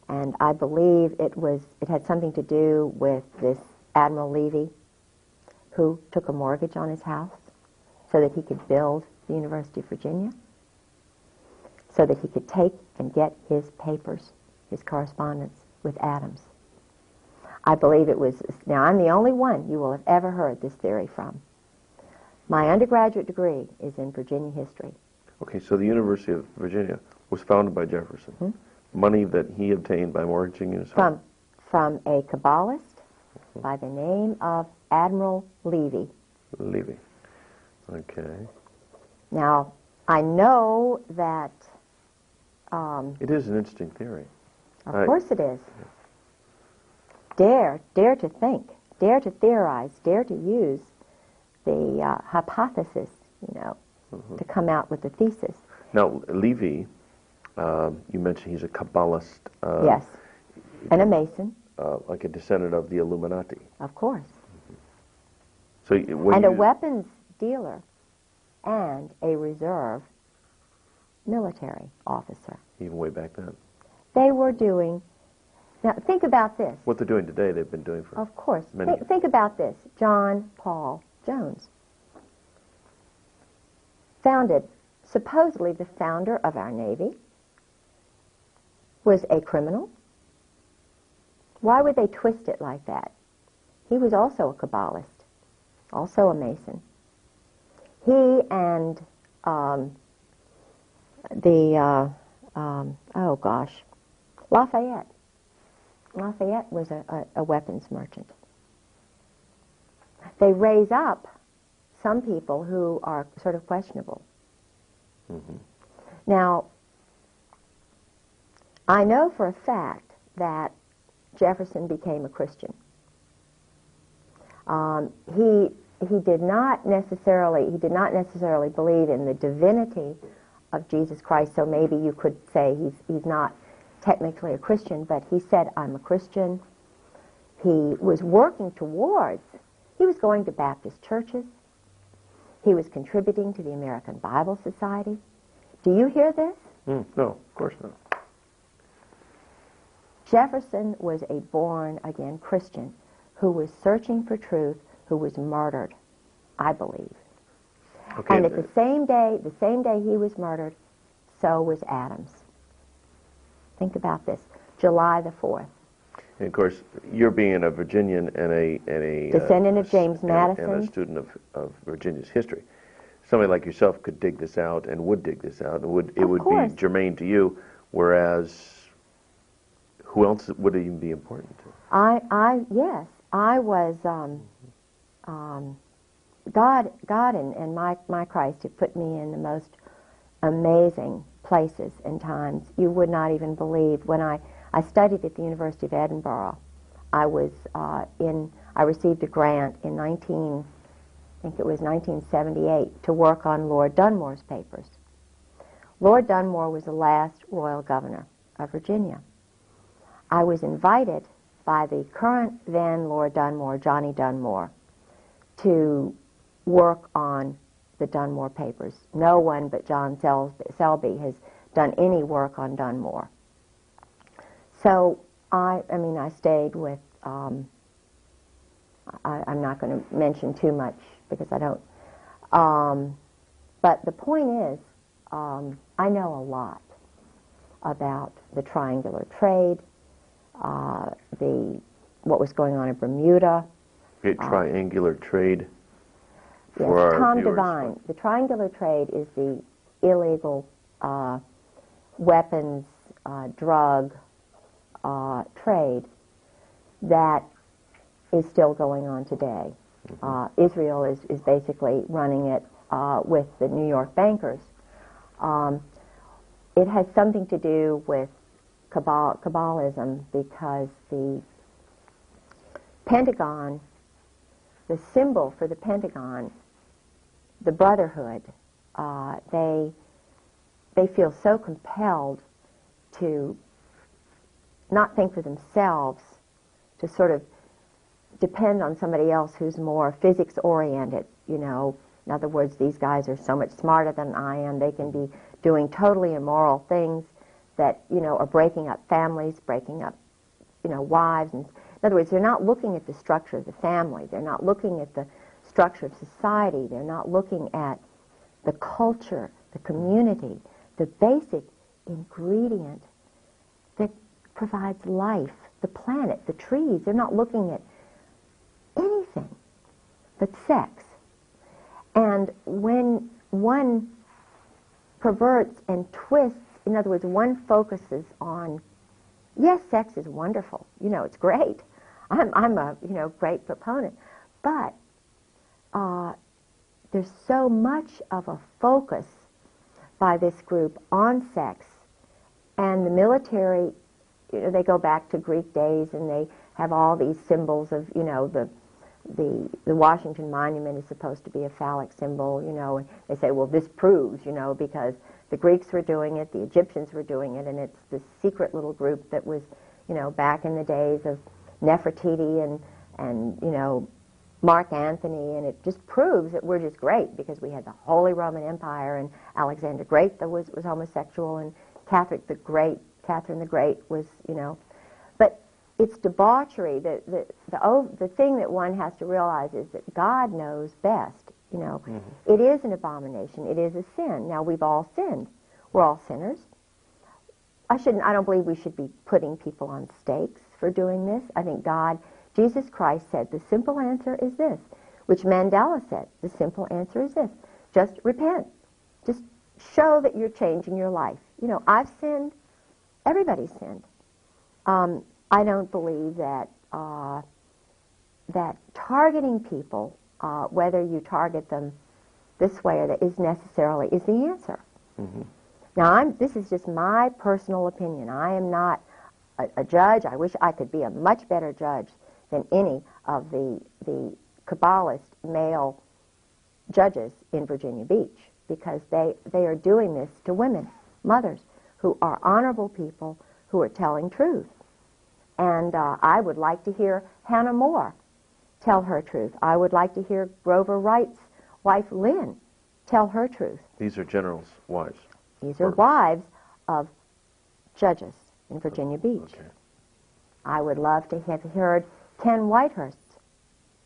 And I believe it had something to do with this Admiral Levy, who took a mortgage on his house so that he could build the University of Virginia, so that he could take and get his papers, his correspondence with Adams. I believe it was, now I'm the only one you will have ever heard this theory from. My undergraduate degree is in Virginia history. Okay, so the University of Virginia was founded by Jefferson. Money that he obtained by mortgaging his home. From a Kabbalist by the name of Admiral Levy. Levy. Okay. Now, I know that... it is an interesting theory. Of course it is. Dare to think, dare to theorize, dare to use the hypothesis, to come out with the thesis. Now, Levy, you mentioned he's a Kabbalist. Yes, and a Mason. like a descendant of the Illuminati. Of course. So when And a weapons dealer and a reserve military officer. even way back then. They were doing, now think about this. What they're doing today, they've been doing for Of course. many years. Think about this. John Paul Jones, supposedly the founder of our Navy, was a criminal. Why would they twist it like that? He was also a Kabbalist, also a Mason. He and Lafayette. Lafayette was a weapons merchant. They raise up some people who are sort of questionable. Mm-hmm. Now, I know for a fact that Jefferson became a Christian. He did not necessarily believe in the divinity of Jesus Christ. So maybe you could say he's not technically a Christian, but he said, "I'm a Christian." He was working towards. He was going to Baptist churches. He was contributing to the American Bible Society. Do you hear this? No, of course not. Jefferson was a born-again Christian who was searching for truth, who was murdered, I believe. Okay. And at the same day he was murdered, so was Adams. Think about this, July the 4th. And of course, you're being a Virginian and a Descendant of James and Madison. a student of Virginia's history. Somebody like yourself could dig this out and would dig this out, and it would course. be germane to you, whereas who else would it even be important to? Yes, I was, God and my Christ had put me in the most amazing places and times. You would not even believe. When I studied at the University of Edinburgh, I received a grant in 1978 to work on Lord Dunmore's papers. Lord Dunmore was the last royal governor of Virginia. I was invited by the current then Lord Dunmore, Johnny Dunmore, to work on the Dunmore papers. No one but John Selby has done any work on Dunmore. So I stayed with, I'm not going to mention too much because I don't, but the point is, I know a lot about the triangular trade, what was going on in Bermuda. Okay, triangular trade. Yes, For our Tom viewers. Devine. The triangular trade is the illegal weapons, drug trade that is still going on today. Mm-hmm. Israel is basically running it with the New York bankers. It has something to do with Kabbalism because the Pentagon, the symbol for the Pentagon, the Brotherhood, they feel so compelled to not think for themselves, to sort of depend on somebody else who's more physics-oriented, you know. In other words, these guys are so much smarter than I am. They can be doing totally immoral things that, you know, are breaking up families, breaking up, you know, wives. And in other words, they're not looking at the structure of the family. They're not looking at the structure of society. They're not looking at the culture, the community, the basic ingredient that provides life, the planet, the trees. They're not looking at anything but sex. And when one perverts and twists, in other words, one focuses on, yes, sex is wonderful, you know, it's great. I'm a, you know, great proponent. But there's so much of a focus by this group on sex, and the military, you know, they go back to Greek days and they have all these symbols of, you know, the Washington Monument is supposed to be a phallic symbol, you know, and they say, well, this proves, you know, because the Greeks were doing it, the Egyptians were doing it, and it's this secret little group that was, you know, back in the days of Nefertiti and you know, Mark Antony, and it just proves that we're just great because we had the Holy Roman Empire, and Alexander Great that was homosexual, and Catherine the Great was, you know. But it's debauchery. The thing that one has to realize is that God knows best. You know, it is an abomination. It is a sin. Now, we've all sinned. We're all sinners. I don't believe we should be putting people on stakes for doing this. I think Jesus Christ said, the simple answer is this, which Mandela said, the simple answer is this. Just repent. Just show that you're changing your life. You know, I've sinned. Everybody's sinned. I don't believe that that targeting people, whether you target them this way or that, is the answer. Now, this is just my personal opinion. I am not a judge. I wish I could be a much better judge than any of the Kabbalist male judges in Virginia Beach, because they are doing this to women, mothers, who are honorable people who are telling truth. And I would like to hear Hannah More tell her truth. I would like to hear Grover Wright's wife, Lynn, tell her truth. These are generals' wives. These are wives of judges in Virginia Beach. Okay. I would love to have heard Ken Whitehurst's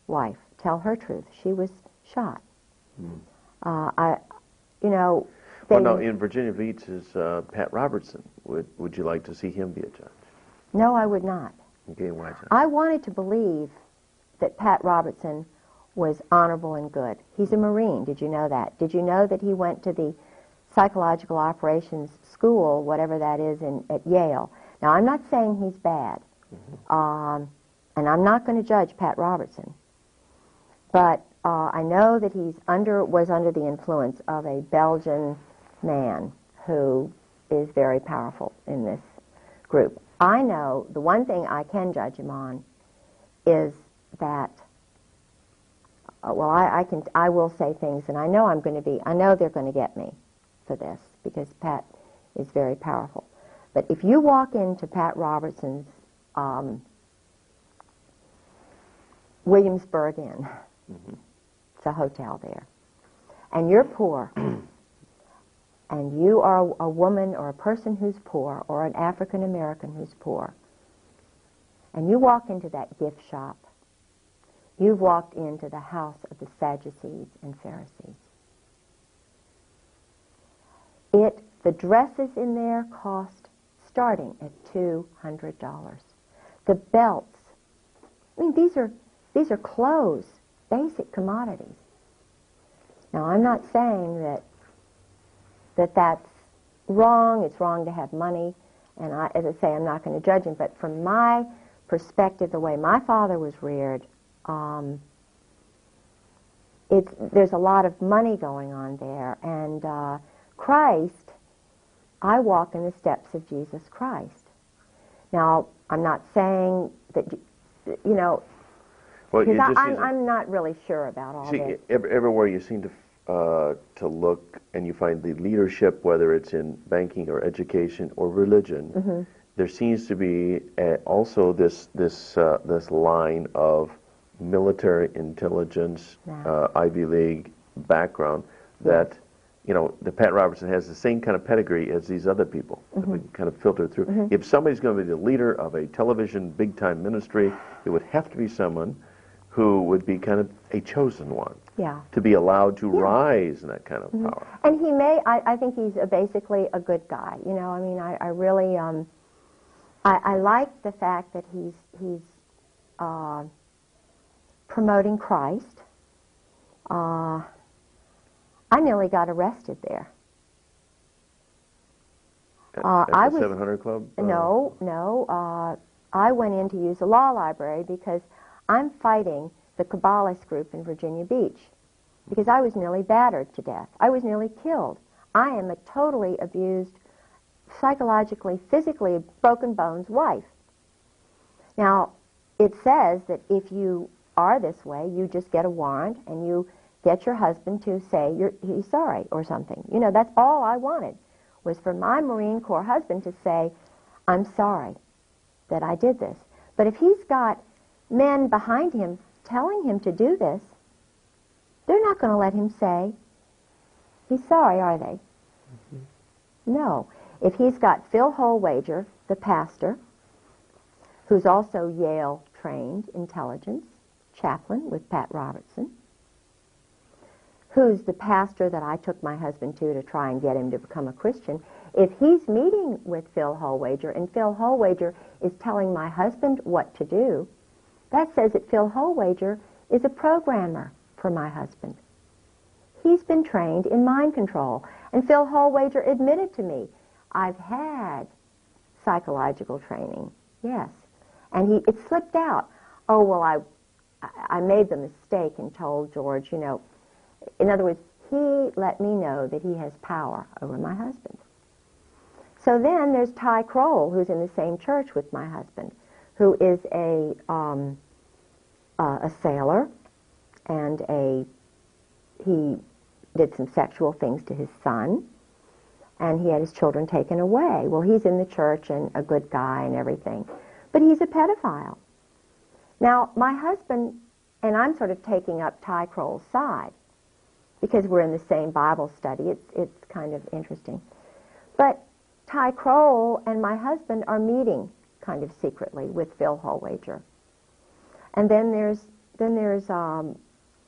wife tell her truth. She was shot. You know, well, no, in Virginia Beach is Pat Robertson. Would you like to see him be a judge? No, I would not. Okay, why is that? I wanted to believe that Pat Robertson was honorable and good. He's a Marine. Did you know that? Did you know that he went to the psychological operations school, whatever that is, at Yale? Now, I'm not saying he's bad, and I'm not going to judge Pat Robertson, but I know that he was under the influence of a Belgian man who is very powerful in this group. I know the one thing I can judge him on is that, I will say things, and I know they're going to get me for this, because Pat is very powerful. But if you walk into Pat Robertson's Williamsburg Inn, it's a hotel there, and you're poor, and you are a woman or a person who's poor, or an African American who's poor, and you walk into that gift shop, you've walked into the house of the Sadducees and Pharisees. The dresses in there cost starting at $200. The belts, I mean, these are clothes, basic commodities. Now, I'm not saying that's wrong. It's wrong to have money, and as I say, I'm not going to judge him. But from my perspective, the way my father was reared, there's a lot of money going on there, and Christ. I walk in the steps of Jesus Christ. Now, I'm not saying that, you know, because I'm not really sure about all this. Everywhere you seem to look, and you find the leadership, whether it's in banking or education or religion, there seems to be also this line of military intelligence, Ivy League background that. You know, the Pat Robertson has the same kind of pedigree as these other people that we can kind of filter through. If somebody's going to be the leader of a television big-time ministry, it would have to be someone who would be kind of a chosen one to be allowed to rise in that kind of power. And I think he's basically a good guy. You know, I mean, I really, I like the fact that he's promoting Christ. I nearly got arrested there. At the 700 Club? No. I went in to use the law library because I'm fighting the Kabbalist group in Virginia Beach, because I was nearly battered to death. I was nearly killed. I am a totally abused, psychologically, physically broken bones wife. Now, it says that if you are this way, you just get a warrant and you get your husband to say he's sorry or something. You know, that's all I wanted, was for my Marine Corps husband to say, I'm sorry that I did this. But if he's got men behind him telling him to do this, they're not going to let him say he's sorry, are they? No. If he's got Phil Holwager, the pastor, who's also Yale-trained intelligence chaplain with Pat Robertson, who's the pastor that I took my husband to try and get him to become a Christian, if he's meeting with Phil Holwager and Phil Holwager is telling my husband what to do, that says that Phil Holwager is a programmer for my husband. He's been trained in mind control. And Phil Holwager admitted to me, I've had psychological training, yes. And it slipped out. Oh, well, I made the mistake and told George, you know, in other words, he let me know that he has power over my husband. So then there's Ty Kroll, who's in the same church with my husband, who is a sailor, and he did some sexual things to his son, and he had his children taken away. Well, he's in the church and a good guy and everything, but he's a pedophile. Now, my husband, and I'm sort of taking up Ty Kroll's side, because we're in the same Bible study. It's kind of interesting. But Ty Kroll and my husband are meeting kind of secretly with Phil Holwager. And then there's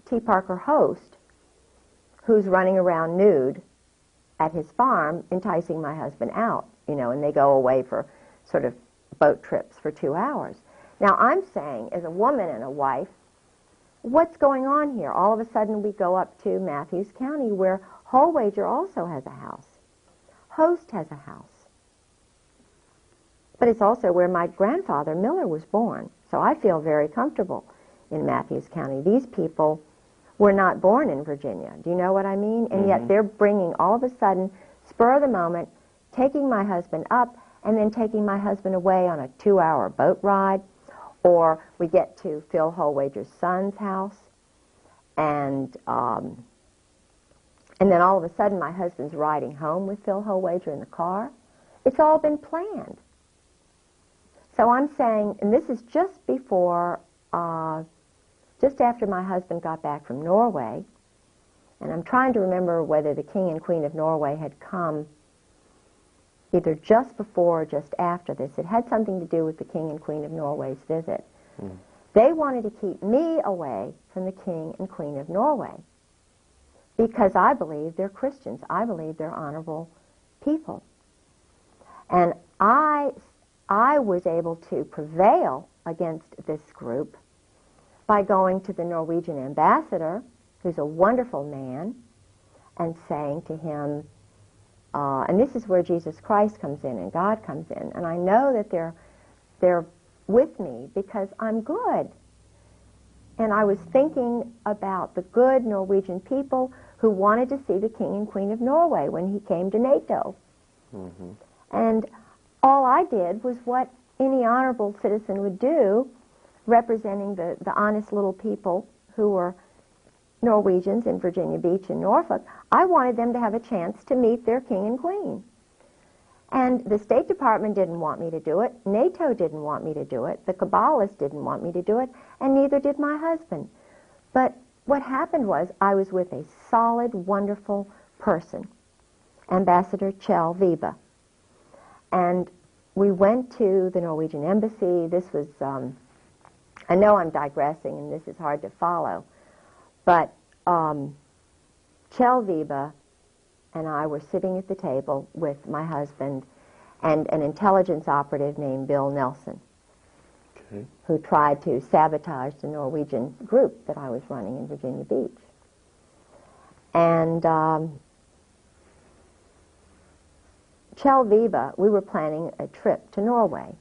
T. Parker Host, who's running around nude at his farm, enticing my husband out, you know, and they go away for sort of boat trips for 2 hours. Now, I'm saying, as a woman and a wife, what's going on here? All of a sudden, we go up to Matthews County, where Holwager also has a house. Host has a house. But it's also where my grandfather, Miller, was born. So I feel very comfortable in Matthews County. These people were not born in Virginia. Do you know what I mean? And yet they're bringing, all of a sudden, spur of the moment, taking my husband up and then taking my husband away on a 2-hour boat ride. Or we get to Phil Holwager's son's house, and then all of a sudden my husband's riding home with Phil Holwager in the car. It's all been planned. So I'm saying, and this is just before, just after my husband got back from Norway, and I'm trying to remember whether the King and Queen of Norway had come either just before or just after this. It had something to do with the King and Queen of Norway's visit. They wanted to keep me away from the King and Queen of Norway because I believe they're Christians. I believe they're honorable people. And I was able to prevail against this group by going to the Norwegian ambassador, who's a wonderful man, and saying to him, and this is where Jesus Christ comes in and God comes in. And I know that they're with me because I'm good. And I was thinking about the good Norwegian people who wanted to see the King and Queen of Norway when he came to NATO. And all I did was what any honorable citizen would do, representing the honest little people who were Norwegians in Virginia Beach and Norfolk. I wanted them to have a chance to meet their king and queen. And the State Department didn't want me to do it. NATO didn't want me to do it. The Kabbalists didn't want me to do it. And neither did my husband. But what happened was I was with a solid, wonderful person, Ambassador Kjell Vibe. And we went to the Norwegian embassy. This was, I know I'm digressing and this is hard to follow. But Kjell Vibe and I were sitting at the table with my husband and an intelligence operative named Bill Nelson, who tried to sabotage the Norwegian group that I was running in Virginia Beach. And Kjell Vibe, we were planning a trip to Norway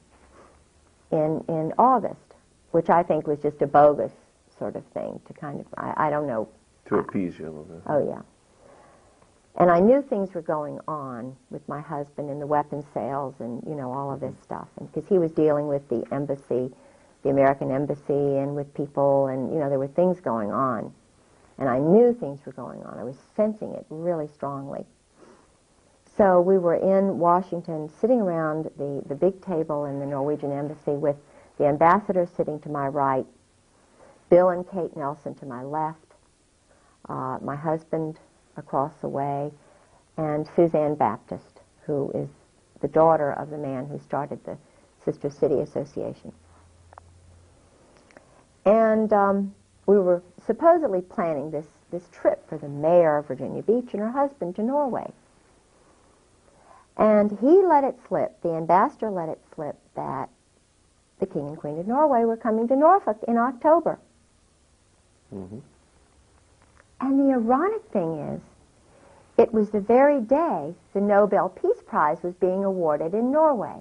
in August, which I think was just a bogus sort of thing to kind of, I don't know. To appease you a little bit. Oh, yeah. And I knew things were going on with my husband and the weapons sales and, you know, all of this stuff. And because he was dealing with the embassy, the American embassy, and with people, and, you know, there were things going on. And I knew things were going on. I was sensing it really strongly. So we were in Washington, sitting around the big table in the Norwegian embassy with the ambassador sitting to my right, Bill and Kate Nelson to my left, my husband across the way, and Suzanne Baptist, who is the daughter of the man who started the Sister City Association. And we were supposedly planning this trip for the mayor of Virginia Beach and her husband to Norway. And he let it slip, the ambassador let it slip, that the King and Queen of Norway were coming to Norfolk in October. Mm-hmm. And the ironic thing is, it was the very day the Nobel Peace Prize was being awarded in Norway.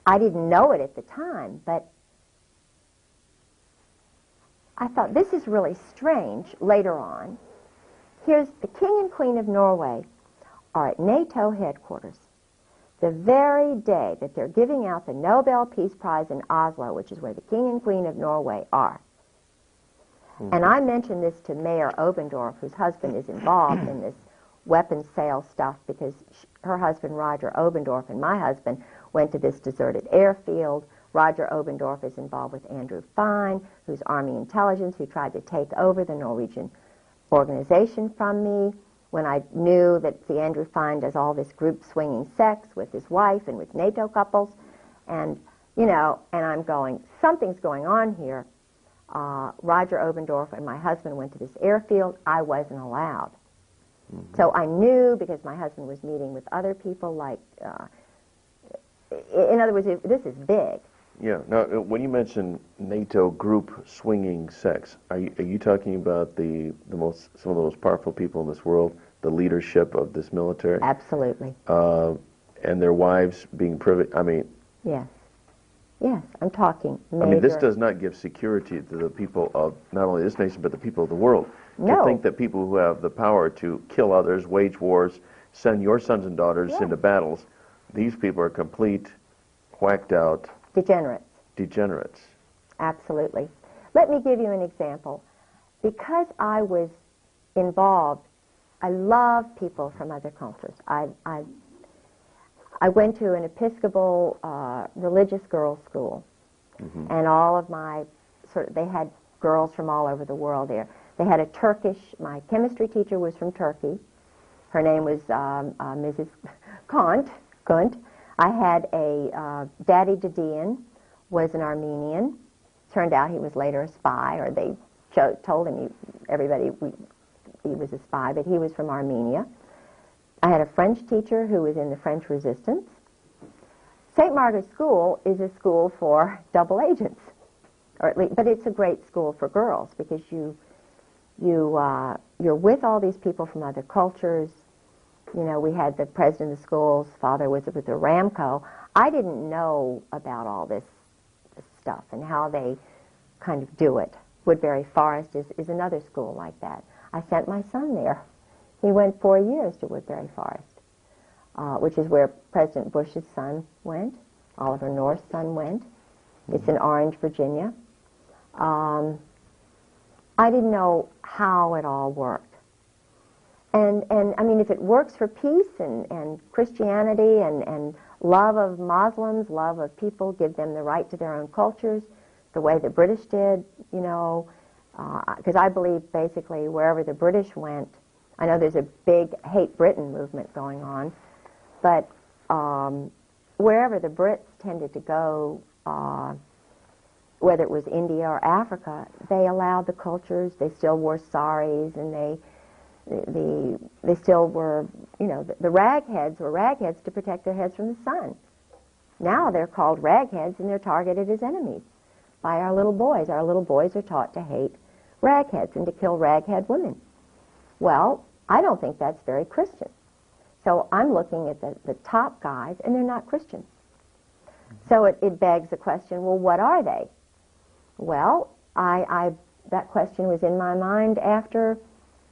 I didn't know it at the time, but I thought, this is really strange later on. Here's the King and Queen of Norway are at NATO headquarters the very day that they're giving out the Nobel Peace Prize in Oslo, which is where the King and Queen of Norway are. Mm-hmm. And I mentioned this to Mayor Obendorf, whose husband is involved in this weapons sales stuff, because her husband, Roger Obendorf, and my husband went to this deserted airfield. Roger Obendorf is involved with Andrew Fine, who's Army intelligence, who tried to take over the Norwegian organization from me when I knew that the Andrew Fine does all this group swinging sex with his wife and with NATO couples. And, you know, and I'm going, something's going on here. Roger Obendorf and my husband went to this airfield. I wasn't allowed. Mm-hmm. So I knew, because my husband was meeting with other people, like, in other words, this is big. Yeah. Now, when you mention NATO group swinging sex, are you talking about some of the most powerful people in this world, the leadership of this military? Absolutely. And their wives being privy? I mean. Yes. Yes, I'm talking major. I mean, this does not give security to the people of not only this nation, but the people of the world. No. To think that people who have the power to kill others, wage wars, send your sons and daughters into battles, these people are complete, whacked out degenerates. Absolutely. Let me give you an example. Because I was involved, I love people from other cultures. I went to an Episcopal religious girls' school, mm-hmm. and all of my they had girls from all over the world there. They had a Turkish. My chemistry teacher was from Turkey. Her name was Mrs. Kunt. I had a Daddy Didion was an Armenian. Turned out he was later a spy, or they told him he was a spy, but he was from Armenia. I had a French teacher who was in the French Resistance. St. Margaret's School is a school for double agents, or at least, but it's a great school for girls, because you're with all these people from other cultures. You know, we had the president of the school's father was with the Ramco. I didn't know about all this stuff and how they kind of do it. Woodbury Forest is another school like that. I sent my son there. He went 4 years to Woodbury Forest, which is where President Bush's son went, Oliver North's son went. Mm-hmm. It's in Orange, Virginia. I didn't know how it all worked. And I mean, if it works for peace and Christianity and love of Muslims, love of people, give them the right to their own cultures, the way the British did, you know, because I believe basically wherever the British went, I know there's a big hate Britain movement going on, but wherever the Brits tended to go, whether it was India or Africa, they allowed the cultures. They still wore saris, and they still were, you know, the ragheads were ragheads to protect their heads from the sun. Now they're called ragheads, and they're targeted as enemies by our little boys. Our little boys are taught to hate ragheads and to kill raghead women. Well, I don't think that's very Christian. So I'm looking at the top guys, and they're not Christians. So it begs the question, well, what are they? Well, that question was in my mind after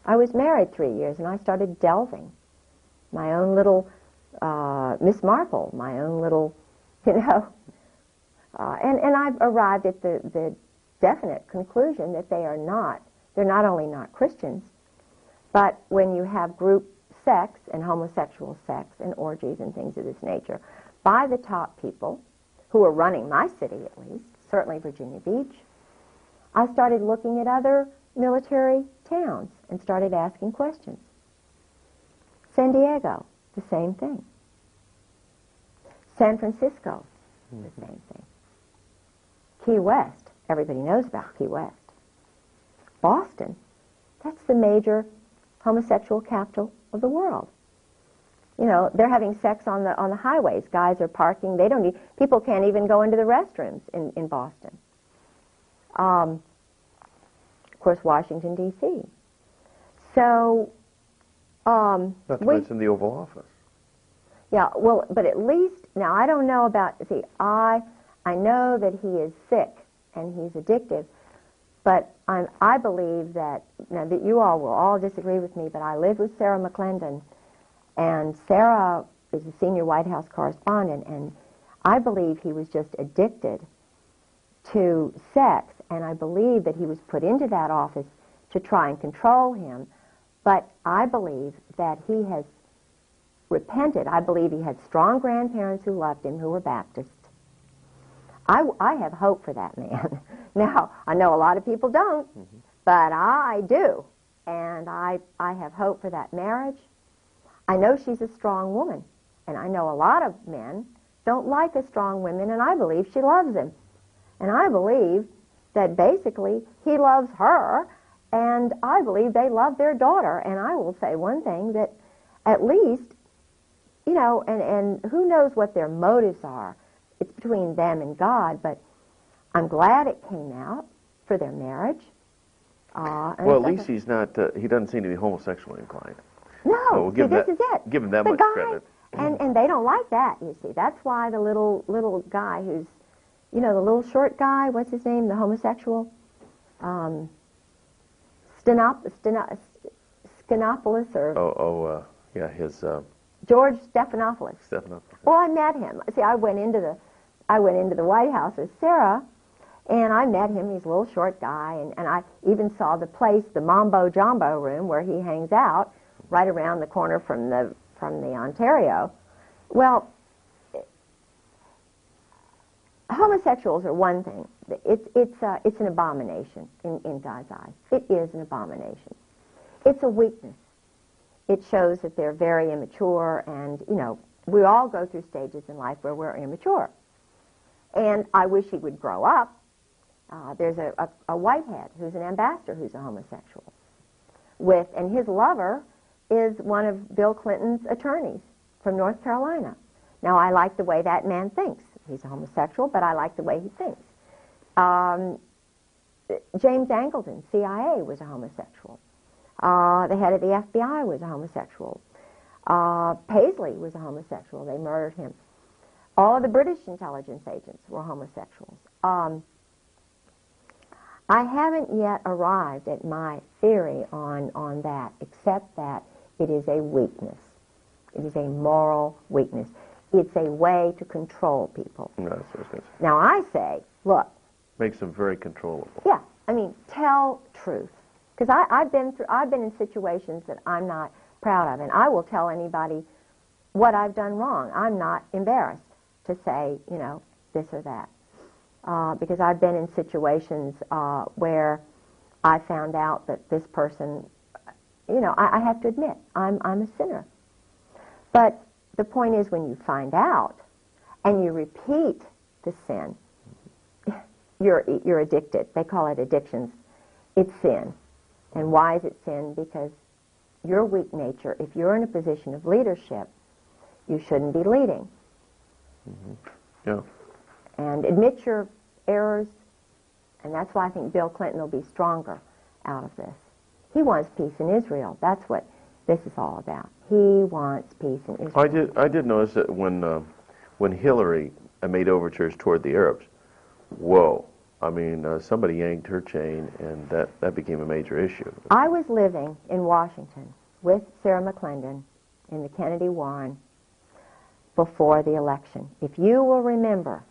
I was married 3 years, and I started delving. My own little Miss Marple, my own little, you know. And I've arrived at the definite conclusion that they're not only not Christians, but when you have group sex and homosexual sex and orgies and things of this nature by the top people who are running my city, at least, certainly Virginia Beach. I started looking at other military towns and started asking questions. San Diego, the same thing. San Francisco, the same thing. Key West, everybody knows about Key West. Boston, that's the major homosexual capital of the world. You know, they're having sex on the highways. Guys are parking. They don't need, people can't even go into the restrooms in Boston. Of course, Washington, D.C. So, Not to mention the Oval Office. yeah, well, but at least, now I don't know about, see, I know that he is sick and he's addictive, but I believe that, now that you all will all disagree with me, but I lived with Sarah McClendon, and Sarah is a senior White House correspondent, and I believe he was just addicted to sex, and I believe that he was put into that office to try and control him, but I believe that he has repented. I believe he had strong grandparents who loved him, who were Baptist. I have hope for that man. Now, I know a lot of people don't, but I do, and I have hope for that marriage. I know she's a strong woman, and I know a lot of men don't like a strong woman, and I believe she loves him. And I believe that basically he loves her, and I believe they love their daughter. And I will say one thing, that at least, you know, and who knows what their motives are. It's between them and God, but I'm glad it came out for their marriage. Well, at least he's not, he doesn't seem to be homosexually inclined. No, we'll see, give this that, is it. Give him that the much guy, credit. And they don't like that, you see. That's why the little guy who's, you know, the little short guy, what's his name, the homosexual? Skenopoulos or... Yeah, his... George Stephanopoulos. Stephanopoulos. Well, I met him. See, I went into the White House with Sarah, and I met him. He's a little short guy, and I even saw the place, the Mambo Jumbo room, where he hangs out, right around the corner from the Ontario. Well, homosexuals are one thing. It's an abomination in God's eyes. It is an abomination. It's a weakness. It shows that they're very immature, and, you know, we all go through stages in life where we're immature. And I wish he would grow up. There's a Whitehead who's an ambassador who's a homosexual. And his lover is one of Bill Clinton's attorneys from North Carolina. Now, I like the way that man thinks. He's a homosexual, but I like the way he thinks. James Angleton, CIA, was a homosexual. The head of the FBI was a homosexual. Paisley was a homosexual. They murdered him. All of the British intelligence agents were homosexuals. I haven't yet arrived at my theory on that, except that it is a weakness. It is a moral weakness. It's a way to control people. No, that's what I was going to say. Now, I say, look. Makes them very controllable. Yeah, I mean, tell truth. Because I've been in situations that I'm not proud of, and I will tell anybody what I've done wrong. I'm not embarrassed to say, you know, this or that. Because I've been in situations where I found out that this person, you know, I have to admit, I'm a sinner. But the point is, when you find out and you repeat the sin, you're addicted. They call it addictions. It's sin. And why is it sin? Because your weak nature, if you're in a position of leadership, you shouldn't be leading. Yeah. And admit your errors, and that's why I think Bill Clinton will be stronger out of this. He wants peace in Israel. That's what this is all about. He wants peace in Israel. I did notice that when Hillary made overtures toward the Arabs, whoa. I mean, somebody yanked her chain, and that became a major issue. I was living in Washington with Sarah McClendon in the Kennedy Warren before the election. If you will remember,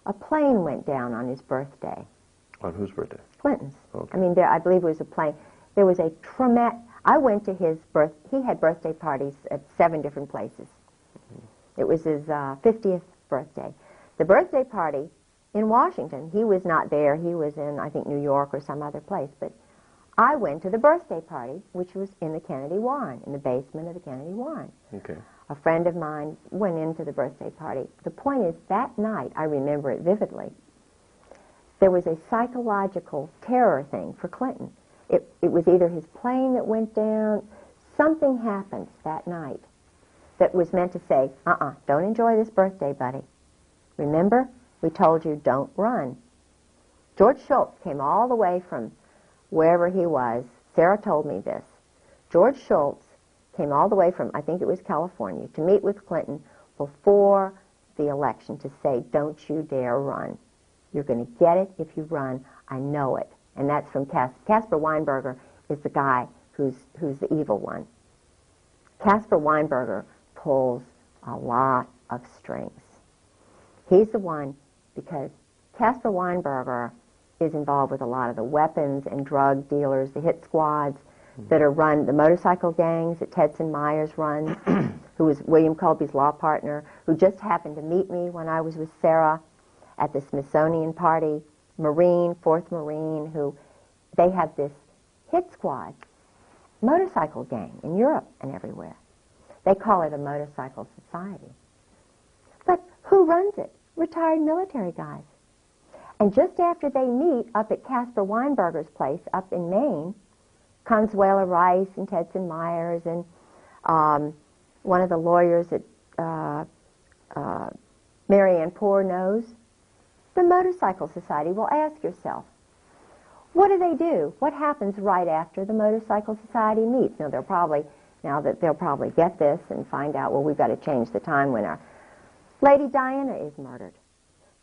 a plane went down on his birthday. On whose birthday? Clinton's. Okay. I mean, I believe it was a plane. There was a traumatic... I went to his he had birthday parties at 7 different places. It was his 50th birthday. The birthday party in Washington. He was not there. He was in, I think, New York or some other place. But I went to the birthday party, which was in the Kennedy Warren, in the basement of the Kennedy Warren. Okay. A friend of mine went into the birthday party. The point is, that night, I remember it vividly, there was a psychological terror thing for Clinton. It was either his plane that went down, something happened that night that was meant to say, don't enjoy this birthday, buddy. Remember, we told you don't run. George Shultz came all the way from wherever he was. Sarah told me this. George Shultz came all the way from, I think it was California, to meet with Clinton before the election to say, don't you dare run. You're going to get it if you run. I know it. And that's from Caspar Weinberger is the guy who's the evil one. Caspar Weinberger pulls a lot of strings. He's the one because Caspar Weinberger is involved with a lot of the weapons and drug dealers, the hit squads that are run, the motorcycle gangs that Tedson Myers runs, who was William Colby's law partner, who just happened to meet me when I was with Sarah at the Smithsonian party, Marine, 4th Marine, who they have this hit squad, motorcycle gang in Europe and everywhere. They call it a motorcycle society. But who runs it? Retired military guys. And just after they meet up at Caspar Weinberger's place up in Maine, Consuela Rice and Tedson Myers and one of the lawyers that Marianne Poore knows, the Motorcycle Society. Well, ask yourself, what do? What happens right after the Motorcycle Society meets? Now, they'll probably get this and find out, well, we've got to change the time when our Lady Diana is murdered.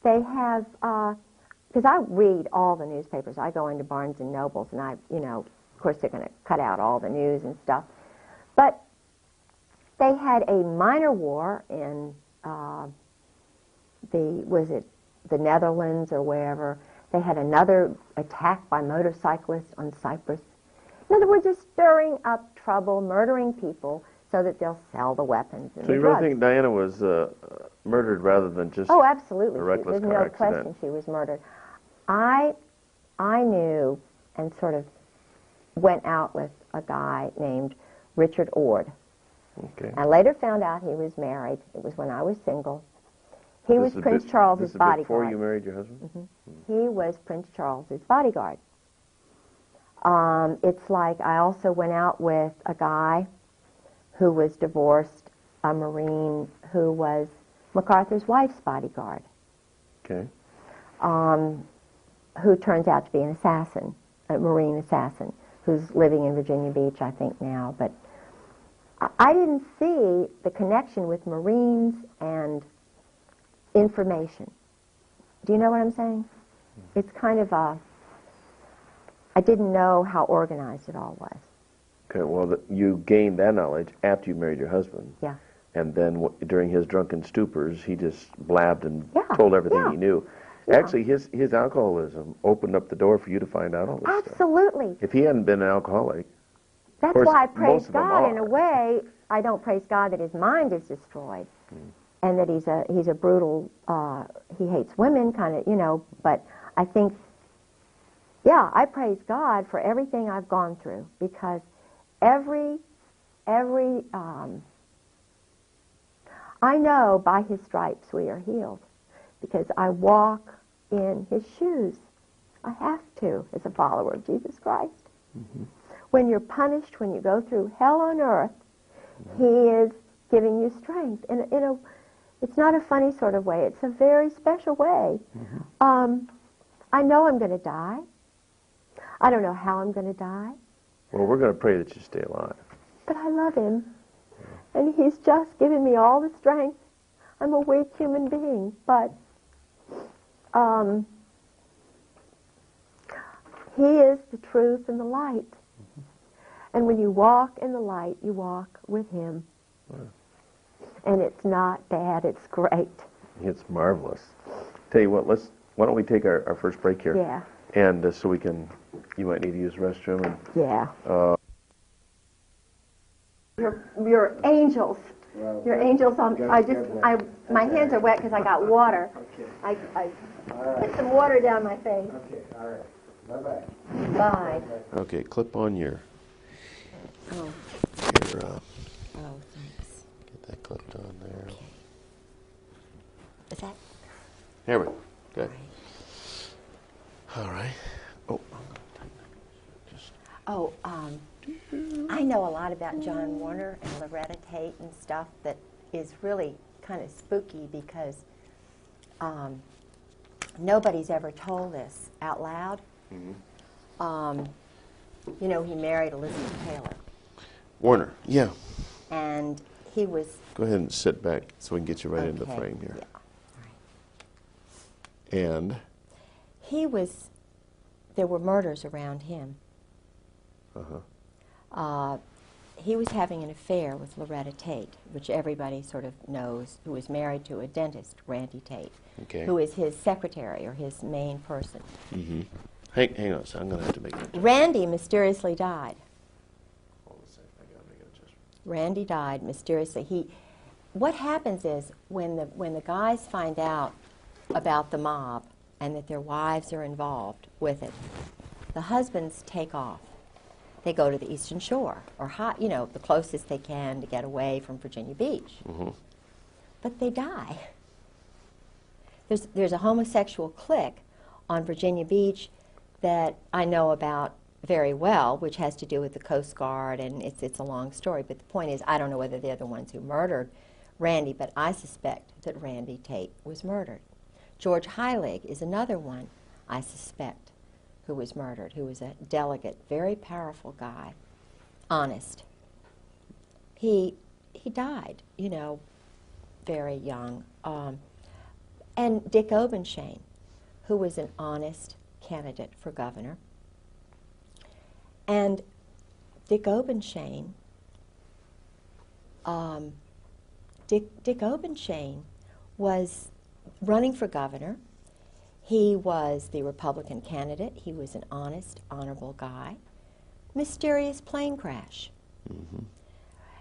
They have, because I read all the newspapers. I go into Barnes and Nobles, and of course, they're going to cut out all the news and stuff. But they had a minor war in the Netherlands or wherever. They had another attack by motorcyclists on Cyprus. In other words, they're stirring up trouble, murdering people so that they'll sell the weapons and So the you drugs. really think Diana was murdered rather than just Oh, absolutely. a reckless There's car no accident? question she was murdered. I knew and sort of went out with a guy named Richard Ord. Okay. I later found out he was married. It was when I was single. He was Prince Charles's bodyguard. Before you married your husband? Mm-hmm. He was Prince Charles's bodyguard. It's like I also went out with a guy who was divorced, a Marine who was MacArthur's wife's bodyguard. Okay. Who turns out to be an assassin, a Marine assassin, who's living in Virginia Beach, I think now. But I didn't see the connection with Marines and information. Do you know what I'm saying? It's kind of I didn't know how organized it all was. Okay, well, you gained that knowledge after you married your husband. Yeah. And then during his drunken stupors, he just blabbed and Yeah, told everything yeah. he knew. Yeah. Actually, his alcoholism opened up the door for you to find out all this stuff. Absolutely. If he hadn't been an alcoholic, That's course, why I praise most of them God in a are. way. I don't praise God that his mind is destroyed and that he's a brutal, he hates women kind of, but I think, yeah, I praise God for everything I've gone through because every I know by his stripes we are healed because I walk in his shoes. I have to as a follower of Jesus Christ. Mm-hmm. When you're punished, when you go through hell on earth, he is giving you strength. It's not a funny sort of way. It's a very special way. Mm-hmm. I know I'm going to die. I don't know how I'm going to die. well, we're going to pray that you stay alive. But I love him. And he's just given me all the strength. I'm a weak human being, but he is the truth and the light. And when you walk in the light, you walk with him. And it's not bad, it's great. It's marvelous. Tell you what, why don't we take our first break here? Yeah. And so you might need to use the restroom. And, Yeah. Your angels Well, Your angel's on. My hands are wet because I got water. Okay. I All right. put some water down my face. Okay. All right. Bye-bye. Bye. Okay, clip on your Oh, thanks. get that clipped on there. Okay. Is that? There we go. Good. Right. All right. Oh, Oh, I know a lot about John Warner and Loretta Tate and stuff that is really kind of spooky because nobody's ever told this out loud. You know, he married Elizabeth Taylor. Warner, yeah. And he was... Go ahead and sit back so we can get you right into the frame here. Yeah. Right. And? He was... There were murders around him. He was having an affair with Loretta Tate, which everybody sort of knows, who was married to a dentist, Randy Tate, who is his secretary or his main person. Hang on a second. I'm going to have to make an adjustment. Randy mysteriously died. Hold on a second. I got to make an adjustment. Randy died mysteriously. What happens is when the guys find out about the mob and that their wives are involved with it, the husbands take off. They go to the Eastern Shore, or the closest they can to get away from Virginia Beach. But they die. There's a homosexual clique on Virginia Beach that I know about very well, which has to do with the Coast Guard, and it's a long story. But the point is, I don't know whether they're the ones who murdered Randy, but I suspect that Randy Tate was murdered. George Heilig is another one I suspect who was murdered, who was a delegate, very powerful guy, honest. He died, very young. And Dick Obenshain, who was an honest candidate for governor. And Dick Obenshain, Dick Obenshain was running for governor. He was the Republican candidate. He was an honest, honorable guy. Mysterious plane crash.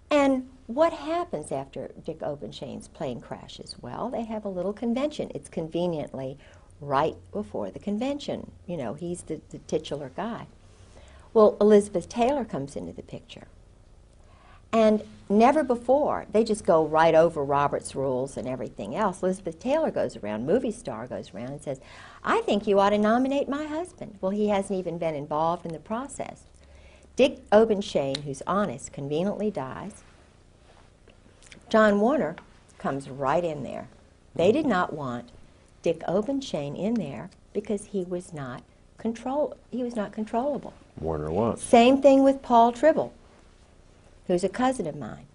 And what happens after Dick Obenshain's plane crashes? Well, they have a little convention. It's conveniently right before the convention. He's the titular guy. Well, Elizabeth Taylor comes into the picture. And never before, they just go right over Robert's rules and everything else. Elizabeth Taylor goes around, movie star goes around and says, I think you ought to nominate my husband. Well, he hasn't even been involved in the process. Dick Obenshain, who's honest, conveniently dies. John Warner comes right in there. They did not want Dick Obenshain in there because he was not controllable. Warner what? Same thing with Paul Tribble, who's a cousin of mine.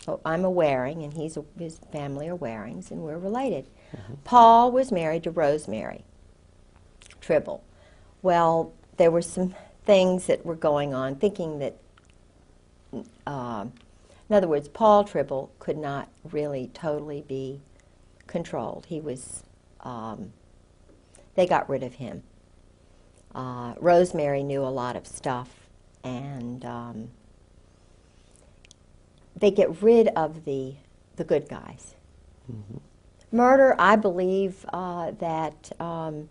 So I'm a Waring, and his family are Warings, and we're related. Paul was married to Rosemary Tribble. Well, there were some things that were going on, thinking that, in other words, Paul Tribble could not really totally be controlled. He was, they got rid of him. Rosemary knew a lot of stuff, and they get rid of the good guys. Murder, I believe that... well,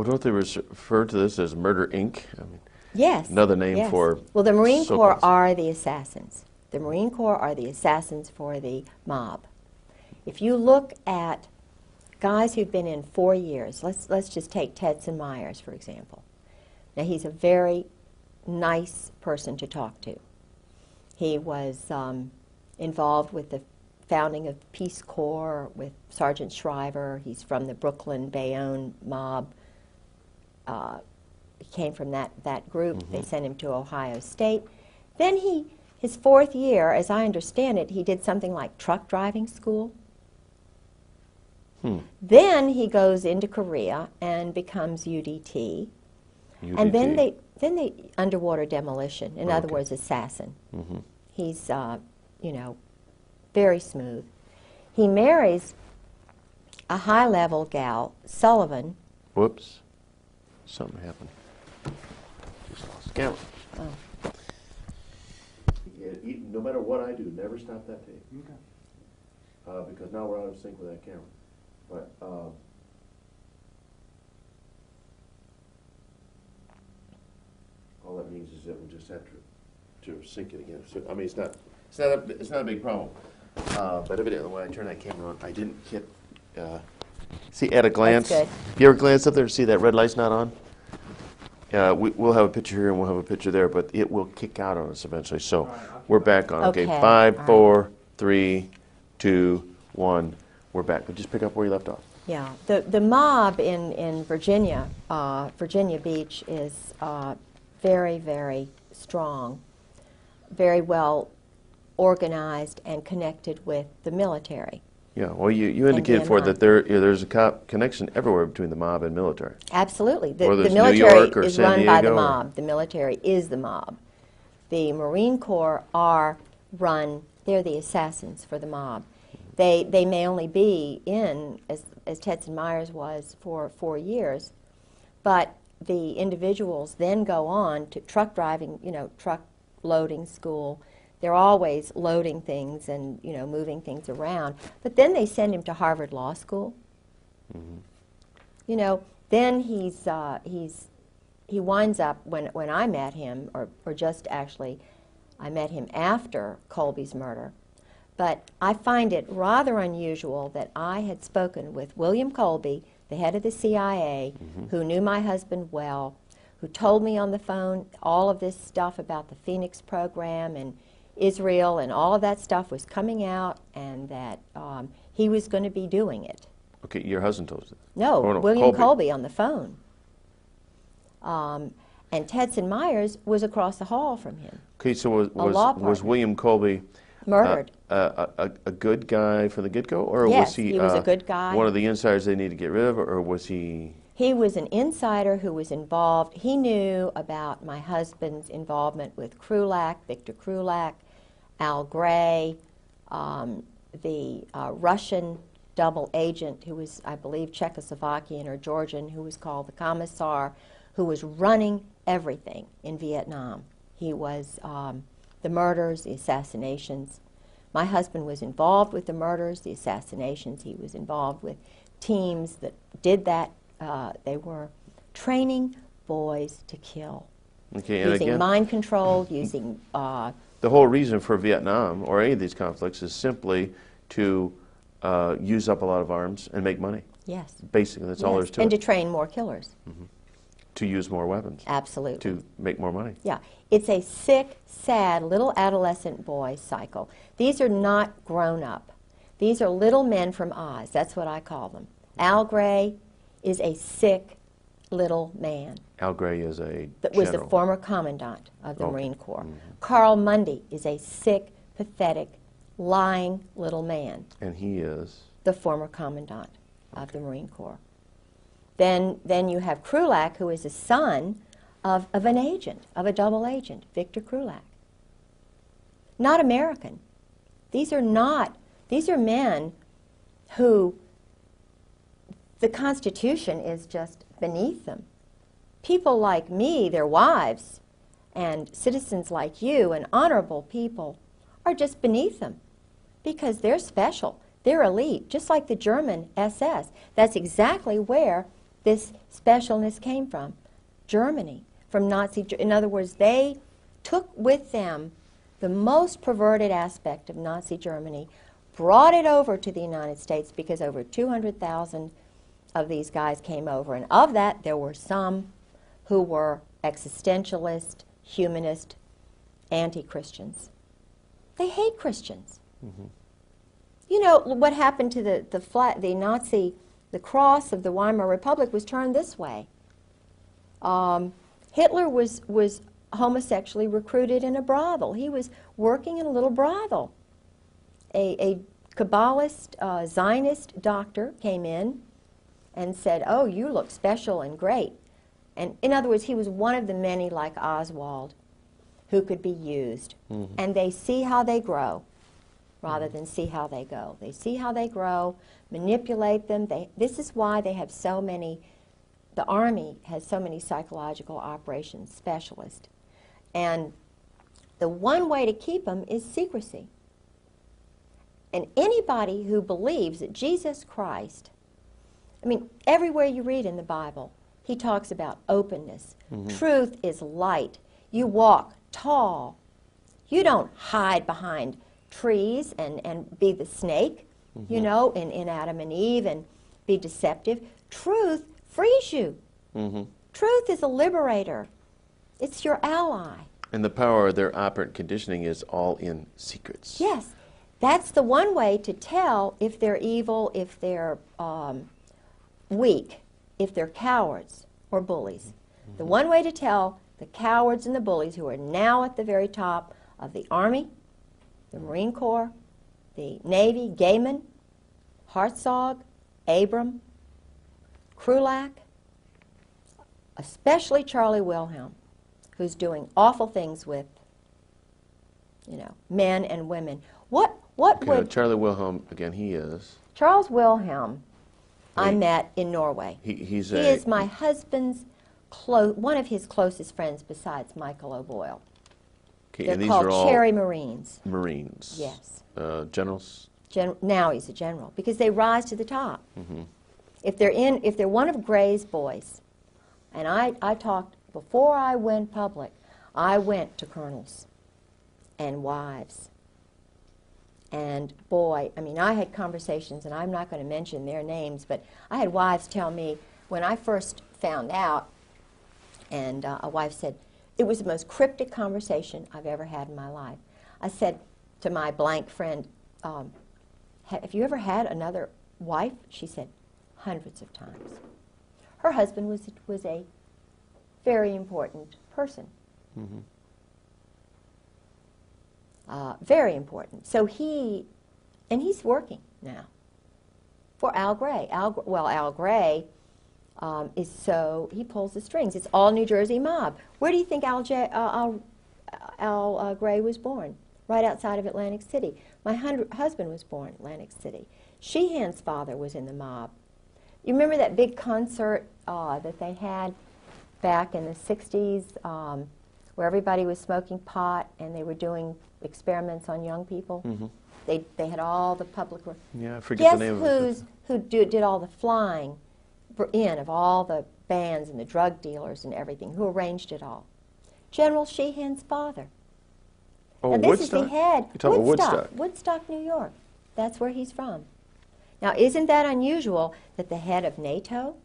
don't they refer to this as Murder, Inc.? I mean, yes. Another name for... Well, the Marine Corps so-called- are the assassins. The Marine Corps are the assassins for the mob. If you look at guys who've been in 4 years, let's just take Tedson Myers, for example. Now, he's a very nice person to talk to. He was involved with the founding of the Peace Corps with Sergeant Shriver. He's from the Brooklyn Bayonne mob. He came from that group. They sent him to Ohio State. Then his 4th year, as I understand it, he did something like truck driving school. Then he goes into Korea and becomes UDT. And then they underwater demolition. In other words, assassin. He's very smooth. He marries a high-level gal, Sullivan. Whoops. Something happened. Just lost the camera. Oh. You no matter what I do, never stop that tape. Okay. Because now we're out of sync with that camera. But all that means is that we'll just have to sync it again. So I mean, it's not a big problem. But evidently, when I turn that camera on, I didn't hit. See, at a glance, That's good. if you ever glance up there to see that red light's not on, we'll have a picture here and we'll have a picture there, but it will kick out on us eventually. So we're back on. Okay, Okay. 5, All 4, 3, 2, 1. We're back. But just pick up where you left off. Yeah, the mob in Virginia, Virginia Beach, is very, very strong, very well organized and connected with the military. Yeah, well, you indicated for that there's a connection everywhere between the mob and military. Absolutely. The Whether it's New military York or is San run by the Diego or- mob. The military is the mob. The Marine Corps are run, they're the assassins for the mob. They may only be in, as Tetson Myers was, for 4 years, but the individuals then go on to truck driving, truck loading school. They're always loading things and, moving things around. But then they send him to Harvard Law School. Then he winds up, when I met him, or just actually, I met him after Colby's murder. But I find it rather unusual that I had spoken with William Colby, the head of the CIA, who knew my husband well, who told me on the phone all of this stuff about the Phoenix program and Israel, and all of that stuff was coming out, and that he was going to be doing it. Okay, your husband told us that. No, Oh, no, William Colby on the phone. And Tetson Myers was across the hall from him. Okay, so law was partner. William Colby Murdered. a good guy from the get-go, or Yes, was he, he was a good guy. one of the insiders they need to get rid of, or was he? He was an insider who was involved. He knew about my husband's involvement with Krulak, Victor Krulak, Al Gray, the Russian double agent who was, I believe, Czechoslovakian or Georgian, who was called the Commissar, who was running everything in Vietnam. He was the murders, the assassinations. My husband was involved with the murders, the assassinations. He was involved with teams that did that. They were training boys to kill. Okay, and using again, mind control, using... the whole reason for Vietnam or any of these conflicts is simply to use up a lot of arms and make money. yes. Basically, that's all there is to and it. to train more killers. To use more weapons. Absolutely. To make more money. Yeah. It's a sick, sad little adolescent boy cycle. These are not grown up. These are little men from Oz. That's what I call them. Al Gray is a sick little man. Al Gray is a That was the general. former commandant of the Okay. Marine Corps. Carl Mundy is a sick, pathetic, lying little man. And he is? The former commandant of the Marine Corps. Then you have Krulak, who is a son of an agent, of a double agent, Victor Krulak. Not American. These are men who the Constitution is just beneath them. People like me, their wives, and citizens like you and honorable people are just beneath them because they're special. They're elite, just like the German SS. That's exactly where this specialness came from. Germany, from Nazi. In other words, they took with them the most perverted aspect of Nazi Germany, brought it over to the United States because over 200,000 of these guys came over. And of that, there were some who were existentialist, humanist, anti-Christians. They hate Christians. You know, what happened to the Nazi, the cross of the Weimar Republic was turned this way. Hitler was homosexually recruited in a brothel. He was working in a little brothel. A Kabbalist, Zionist doctor came in and said, "Oh, you look special and great." And in other words, he was one of the many like Oswald who could be used. And they see how they grow rather than see how they go. They see how they grow, manipulate them. This is why they have so many, the Army has so many psychological operations specialists. And the one way to keep them is secrecy. And anybody who believes that Jesus Christ, I mean, everywhere you read in the Bible, he talks about openness. Truth is light. You walk tall. You don't hide behind trees and be the snake, you know, in Adam and Eve and be deceptive. Truth frees you. Truth is a liberator. It's your ally. And the power of their operant conditioning is all in secrets. Yes. That's the one way to tell if they're evil, if they're weak, if they're cowards or bullies. The one way to tell the cowards and the bullies who are now at the very top of the Army, the Marine Corps, the Navy, Gaiman, Hartzog, Abram, Krulak, especially Charlie Wilhelm, who's doing awful things with, you know, men and women. What would Charlie Wilhelm, again, he is? Charles Wilhelm, I met in Norway. He is my husband's one of his closest friends besides Michael O'Boyle. Okay, They're and these called are all Cherry Marines. Marines. Yes. Generals? Now he's a general because they rise to the top. If they're one of Gray's boys, and I talked before I went public, I went to colonels and wives. And boy, I mean, I had conversations, and I'm not going to mention their names, but I had wives tell me when I first found out, and a wife said, it was the most cryptic conversation I've ever had in my life. I said to my blank friend, have you ever had another wife? She said, hundreds of times. Her husband was a very important person. Very important. So he's working now for Al Gray. Al Gray he pulls the strings. It's all New Jersey mob. Where do you think Al Gray was born? Right outside of Atlantic City. My husband was born in Atlantic City. Sheehan's father was in the mob. You remember that big concert that they had back in the 60s where everybody was smoking pot and they were doing experiments on young people? They had all the public... Yeah, I forget the name of it. Guess who did all the flying in of all the bands and the drug dealers and everything? Who arranged it all? General Sheehan's father. Oh, now, this Woodstock? is the head. You're talking about Woodstock, New York. That's where he's from. Now, isn't that unusual that the head of NATO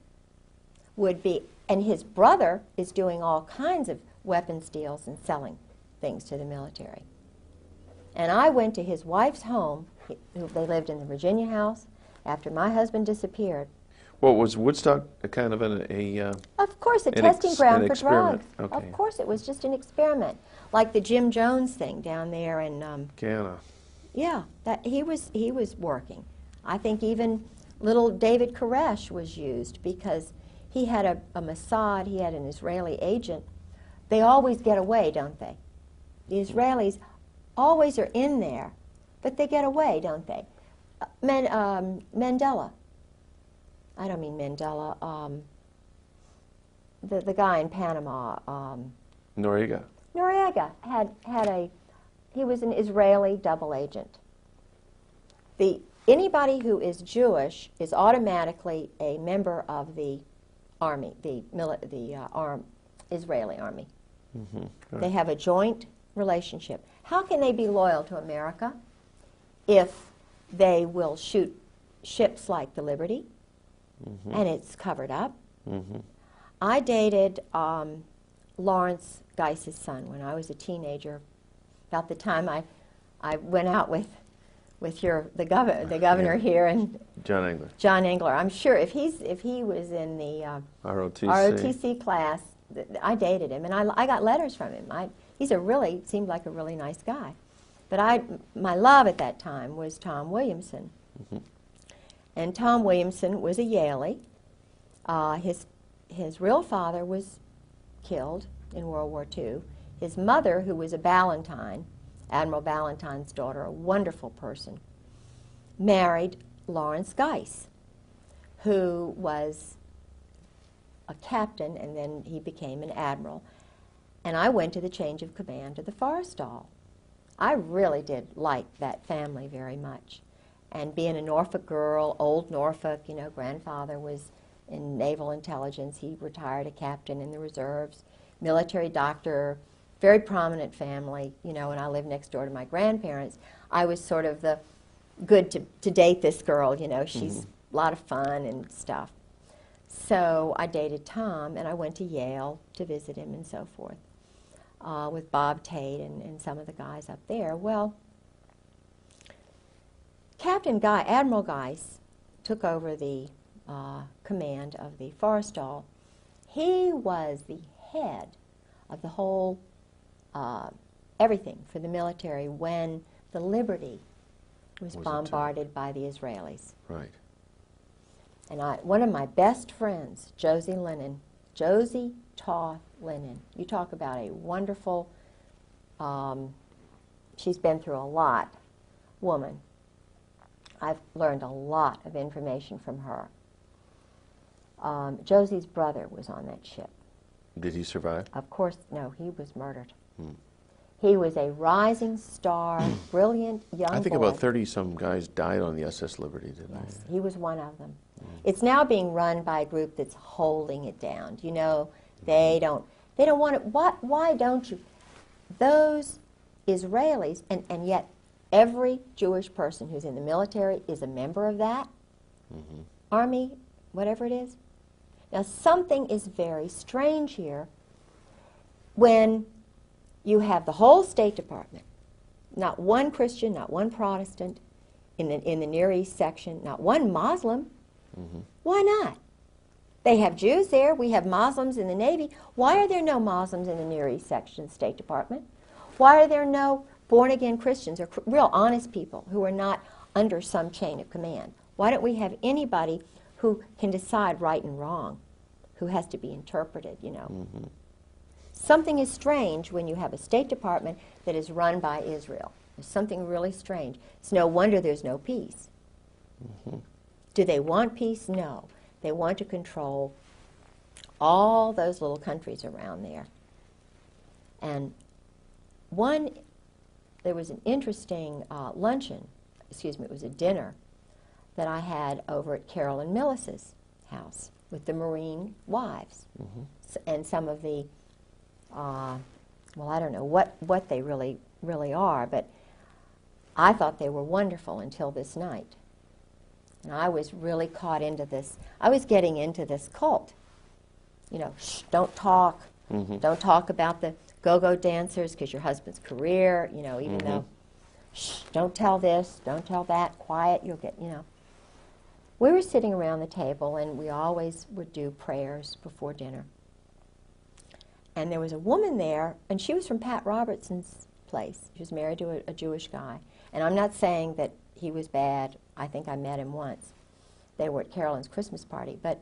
would be... And his brother is doing all kinds of weapons deals and selling things to the military. And I went to his wife's home. They lived in the Virginia house after my husband disappeared. Well, was Woodstock a kind of Of course, a testing ground for experiment. drugs. Okay. Of course, it was just an experiment, like the Jim Jones thing down there in Guyana? Yeah, that he was working. I think even little David Koresh was used because he had a Mossad. He had an Israeli agent. They always get away, don't they? The Israelis always are in there, but they get away, don't they? Mandela. I don't mean Mandela. The guy in Panama. Noriega. Noriega he was an Israeli double agent. Anybody who is Jewish is automatically a member of the army, the Israeli army. Right. They have a joint relationship. How can they be loyal to America if they will shoot ships like the Liberty and it's covered up? I dated Lawrence Geis's son when I was a teenager, about the time I went out with the governor here and John Engler. I'm sure if he was in the ROTC class, I dated him, and I got letters from him. Seemed like a really nice guy. But my love at that time was Tom Williamson. And Tom Williamson was a Yalie. His real father was killed in World War II. His mother, who was a Ballantyne, Admiral Ballantyne's daughter, a wonderful person, married Lawrence Geis, who was a captain, and then he became an admiral. And I went to the change of command of the Forrestal. I really did like that family very much. And being a Norfolk girl, old Norfolk, you know, grandfather was in naval intelligence. He retired a captain in the reserves, military doctor, very prominent family, you know, and I lived next door to my grandparents. I was sort of the good to date this girl, you know. She's a lot of fun and stuff. So I dated Tom, and I went to Yale to visit him and so forth, with Bob Tate and some of the guys up there. Well, Admiral Geiss took over the command of the Forrestal. He was the head of the whole everything for the military when the Liberty was bombarded by the Israelis. Right. And one of my best friends, Josie Toth Lennon, you talk about a wonderful, she's been through a lot, woman. I've learned a lot of information from her. Josie's brother was on that ship. Did he survive? Of course, no, he was murdered. He was a rising star, brilliant young boy. I think about 30-some guys died on the SS Liberty, didn't they? Yes, he was one of them. It's now being run by a group that's holding it down. You know, they don't want it. Why don't you? Those Israelis, and yet every Jewish person who's in the military is a member of that army, whatever it is. Now, something is very strange here when you have the whole State Department, not one Christian, not one Protestant in the Near East section, not one Muslim. Why not? They have Jews there. We have Muslims in the Navy. Why are there no Muslims in the Near East section of the State Department? Why are there no born-again Christians or real honest people who are not under some chain of command? Why don't we have anybody who can decide right and wrong, who has to be interpreted, you know? Something is strange when you have a State Department that is run by Israel. There's something really strange. It's no wonder there's no peace. Do they want peace? No. They want to control all those little countries around there. And there was an interesting luncheon, it was a dinner that I had over at Carolyn Millis's house with the Marine wives and some of the, well, I don't know what they really are, but I thought they were wonderful until this night. And I was really caught into this. I was getting into this cult. You know, shh, don't talk. Don't talk about the go-go dancers because your husband's career, you know, even though, shh, don't tell this, don't tell that, quiet, you'll get, you know. We were sitting around the table, and we always would do prayers before dinner. And there was a woman there, and she was from Pat Robertson's place. She was married to a Jewish guy. And I'm not saying that he was bad. I think I met him once. They were at Carolyn's Christmas party. But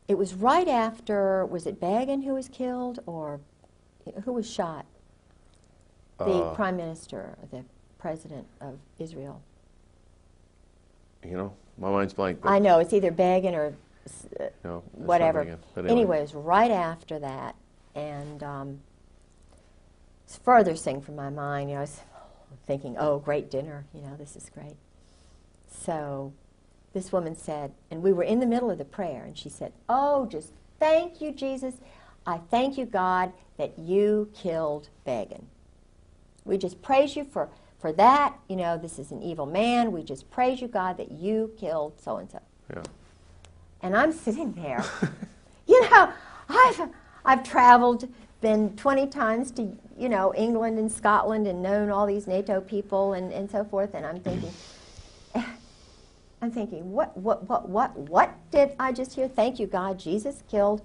it was right after, was it Begin who was killed, or who was shot? The prime minister, the president of Israel. You know, my mind's blank. But I know, it's either Begin or no, whatever. Anyway, it was right after that. And it's furthest thing from my mind. You know, I was thinking, oh, great dinner. You know, this is great. So this woman said, and we were in the middle of the prayer, and she said, oh, just thank you, Jesus. I thank you, God, that you killed Begin. We just praise you for that. You know, this is an evil man. We just praise you, God, that you killed so-and-so. Yeah. And I'm sitting there. You know, I've traveled, been 20 times to, you know, England and Scotland and known all these NATO people and so forth, and I'm thinking, what did I just hear? Thank you, God, Jesus killed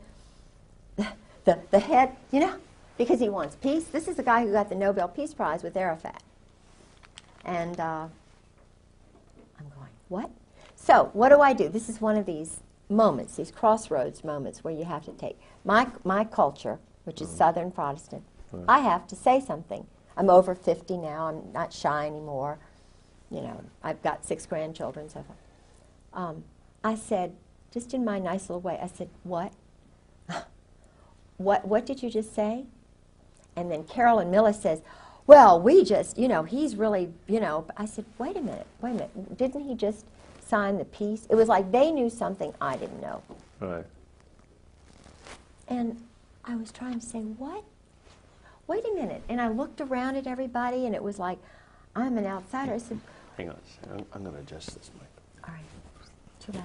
the head, you know, because he wants peace. This is the guy who got the Nobel Peace Prize with Arafat. And I'm going, what? So what do? This is one of these moments, these crossroads moments where you have to take my culture, which is Southern Protestant. I have to say something. I'm over 50 now. I'm not shy anymore. You know, I've got 6 grandchildren, so forth. I said, just in my nice little way, I said, what? what did you just say? And then Carolyn Millis says, well, we just, he's really, I said, wait a minute. Didn't he just sign the peace? It was like they knew something I didn't know. Right. And I was trying to say, what? Wait a minute. And I looked around at everybody, and it was like, I'm an outsider. I said, Hang on a second. I'm going to adjust this mic. all right, too loud.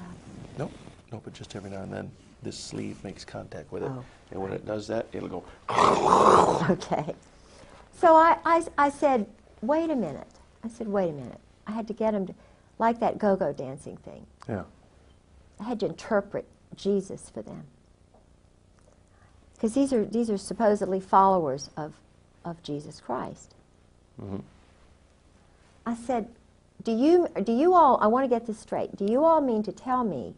Nope. No, but just every now and then, this sleeve makes contact with it. Oh. And when it does that, it'll go. Okay. So I said, wait a minute. I said, wait a minute. I had to get him to, like that go-go dancing thing. Yeah. I had to interpret Jesus for them. Because these are supposedly followers of Jesus Christ. Mm-hmm. I said, do you all, I want to get this straight, do you all mean to tell me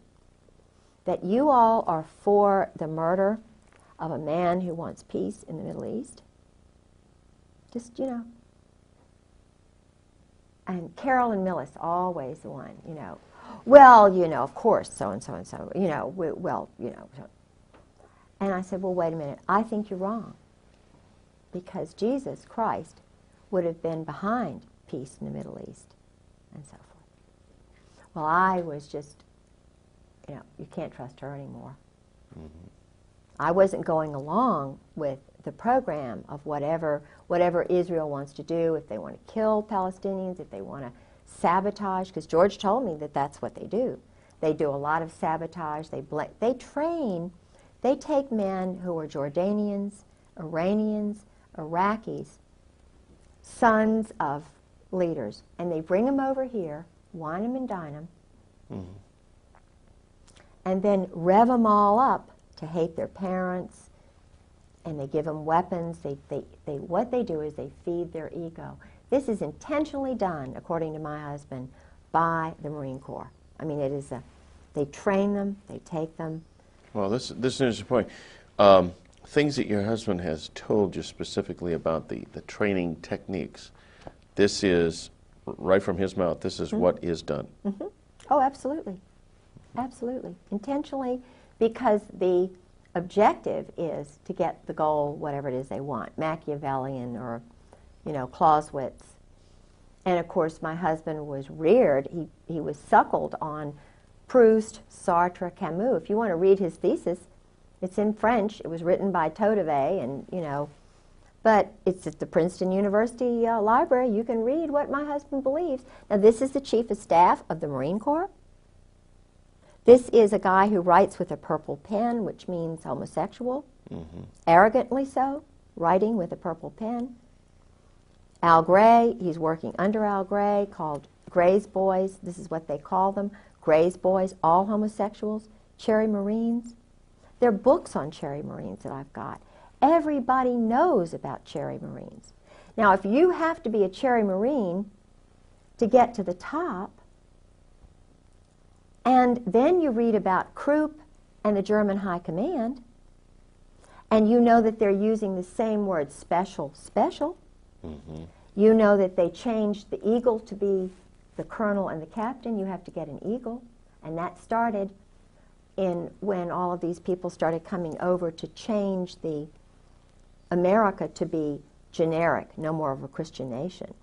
that you all are for the murder of a man who wants peace in the Middle East? Just, And Carolyn Millis, always the one, well, of course, so-and-so and so, So. And I said, well, wait a minute, I think you're wrong. Because Jesus Christ would have been behind peace in the Middle East, and so forth. Well, I was just, you can't trust her anymore. Mm-hmm. I wasn't going along with the program of whatever Israel wants to do, if they want to kill Palestinians, if they want to sabotage, because George told me that that's what they do. They do a lot of sabotage. They train, they take men who are Jordanians, Iranians, Iraqis, sons of leaders, and they bring them over here, wine them and dine them, and then rev them all up to hate their parents, and they give them weapons. What they do is they feed their ego. This is intentionally done, according to my husband, by the Marine Corps. I mean, it is they train them, they take them. Well, this is an interesting point. Things that your husband has told you specifically about the training techniques, this is, right from his mouth, this is what is done. Mm-hmm. Oh, absolutely. Absolutely. Intentionally, because the objective is to get the goal, whatever it is they want, Machiavellian or, Clausewitz. And of course, my husband was reared, he was suckled on Proust, Sartre, Camus. If you want to read his thesis, it's in French. It was written by Todevay, and, but it's at the Princeton University library. You can read what my husband believes. Now, this is the Chief of Staff of the Marine Corps. This is a guy who writes with a purple pen, which means homosexual, arrogantly so, writing with a purple pen. Al Gray, he's working under Al Gray, called Gray's Boys. This is what they call them, Gray's Boys, all homosexuals, Cherry Marines. There are books on Cherry Marines that I've got. Everybody knows about Cherry Marines. Now, if you have to be a Cherry Marine to get to the top, and then you read about Krupp and the German High Command, and you know that they're using the same word, special. You know that they changed the eagle to be the colonel and the captain. You have to get an eagle. And that started when all of these people started coming over to change the America to be generic, no more of a Christian nation.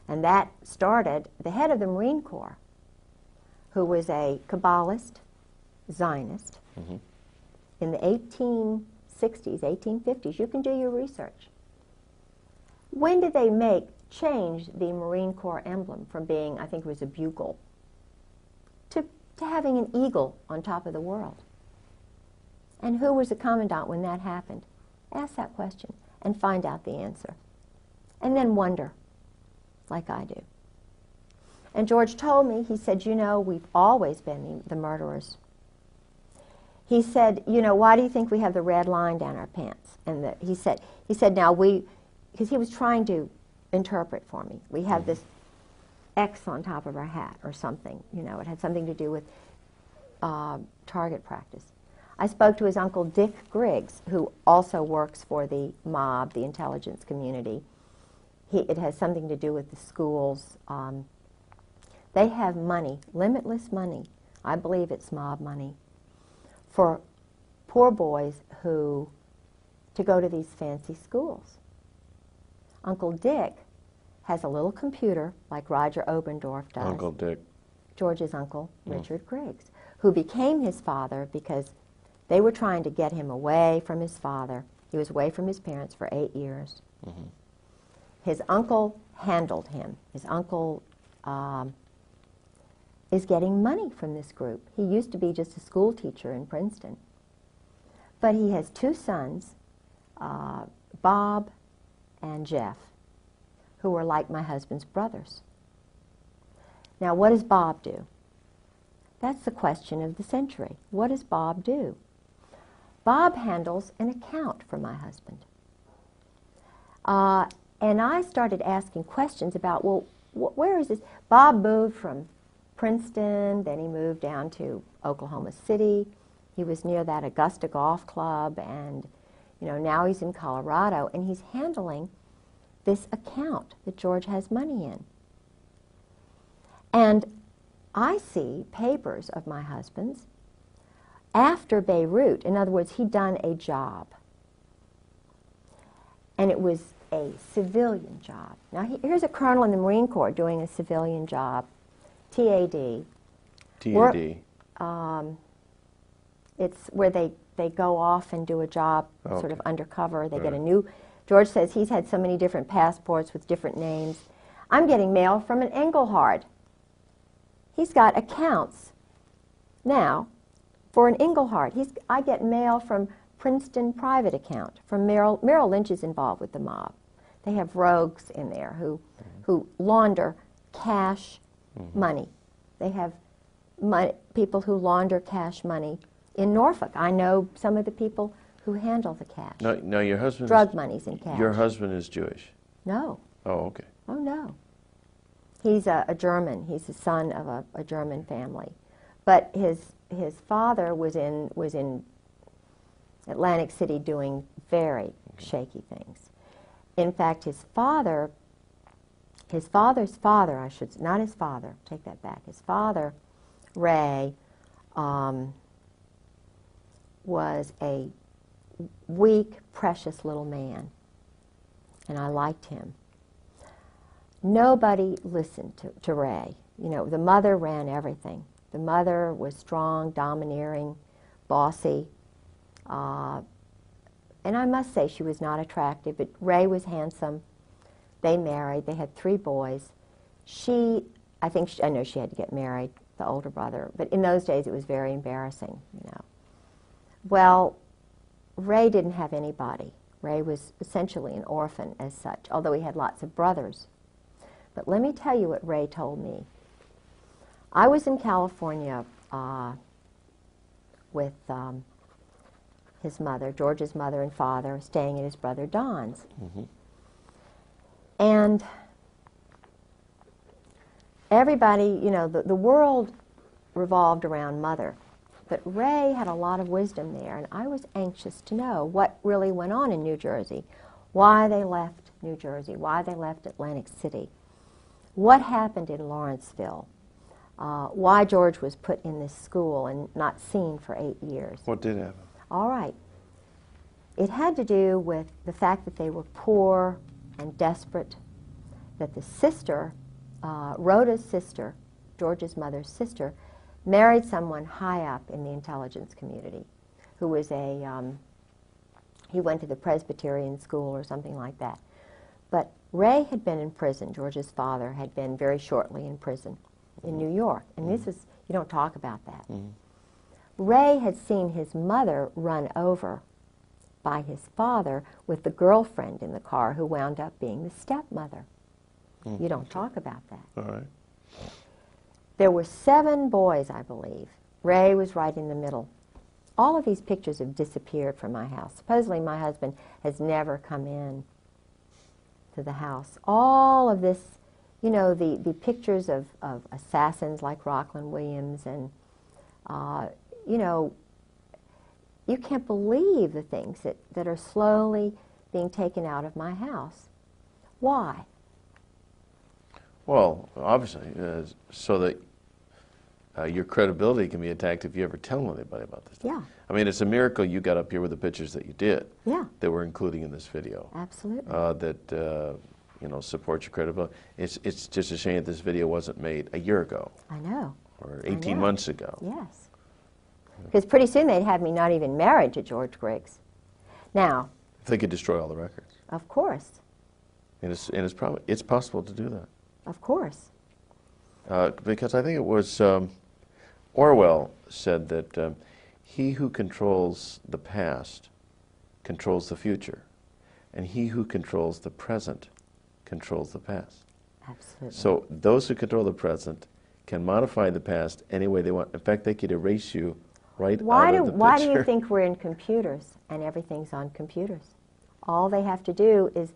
And that started, the head of the Marine Corps, who was a Kabbalist, Zionist, in the 1860s, 1850s. You can do your research. When did they change the Marine Corps emblem from being, I think it was a bugle, to having an eagle on top of the world? And who was the commandant when that happened? Ask that question and find out the answer. And then wonder, like I do. And George told me, he said, we've always been the murderers. He said, why do you think we have the red line down our pants? And he said, now because he was trying to interpret for me. We have this X on top of our hat or something. It had something to do with target practice. I spoke to his uncle Dick Griggs, who also works for the mob, the intelligence community. It has something to do with the schools. They have money, limitless money. I believe it's mob money, for poor boys to go to these fancy schools. Uncle Dick has a little computer like Roger Obendorf does. Uncle Dick. George's uncle, Richard Griggs, who became his father because they were trying to get him away from his father. He was away from his parents for 8 years. His uncle handled him. His uncle is getting money from this group. He used to be just a school teacher in Princeton. But he has 2 sons, Bob and Jeff, who are like my husband's brothers. Now, what does Bob do? That's the question of the century. What does Bob do? Bob handles an account for my husband. And I started asking questions about, well, where is this? Bob moved from Princeton, then he moved down to Oklahoma City. He was near that Augusta Golf Club, and now he's in Colorado, and he's handling this account that George has money in. And I see papers of my husband's after Beirut. In other words, he'd done a job. And it was a civilian job. Now, here's a colonel in the Marine Corps doing a civilian job. TAD. TAD. It's where they go off and do a job sort of undercover. They get a new... George says he's had so many different passports with different names. I'm getting mail from an Engelhard. He's got accounts now for an Engelhard. I get mail from Princeton private account, from Merrill Lynch is involved with the mob. They have rogues in there who launder cash money. They have people who launder cash money in Norfolk. I know some of the people who handle the cash. No, your husband. Drug money's in cash. Your husband is Jewish. No. Oh, okay. Oh, no. He's a German. He's the son of a German family. But his father was in Atlantic City doing very shaky things. In fact, his father's father, not his father, take that back. His father, Ray, was a weak, precious little man, and I liked him. Nobody listened to Ray. The mother ran everything. The mother was strong, domineering, bossy, and I must say she was not attractive, but Ray was handsome. They married. They had 3 boys. I know she had to get married, the older brother, but in those days it was very embarrassing, Well, Ray didn't have anybody. Ray was essentially an orphan as such, although he had lots of brothers. But let me tell you what Ray told me. I was in California with his mother, George's mother and father, staying at his brother Don's. And everybody, the world revolved around Mother. But Ray had a lot of wisdom there, and I was anxious to know what really went on in New Jersey, why they left New Jersey, why they left Atlantic City, what happened in Lawrenceville, why George was put in this school and not seen for 8 years. What did happen? All right. It had to do with the fact that they were poor and desperate, that the sister, Rhoda's sister, George's mother's sister, married someone high up in the intelligence community who was he went to the Presbyterian school or something like that. But Ray had been in prison. George's father had been very shortly in prison in New York. And this is, you don't talk about that. Ray had seen his mother run over by his father with the girlfriend in the car who wound up being the stepmother. You don't talk about that. All right. There were 7 boys, I believe. Ray was right in the middle. All of these pictures have disappeared from my house. Supposedly my husband has never come in to the house. All of this, the pictures of assassins like Rockland Williams and, you can't believe the things that are slowly being taken out of my house. Why? Well, obviously, so your credibility can be attacked if you ever tell anybody about this. Yeah. I mean, it's a miracle you got up here with the pictures that you did. Yeah. That we're including in this video. Absolutely. That you know, support your credibility. It's just a shame that this video wasn't made a year ago. I know. Or 18 months ago. Yes. Because pretty soon they'd have me not even married to George Griggs. Now. If they could destroy all the records. Of course. And it's possible to do that. Of course. Because I think it was Orwell said that he who controls the past controls the future, and he who controls the present controls the past. Absolutely. So those who control the present can modify the past any way they want. In fact, they could erase you right out of the picture. Why do you think we're in computers and everything's on computers? All they have to do is,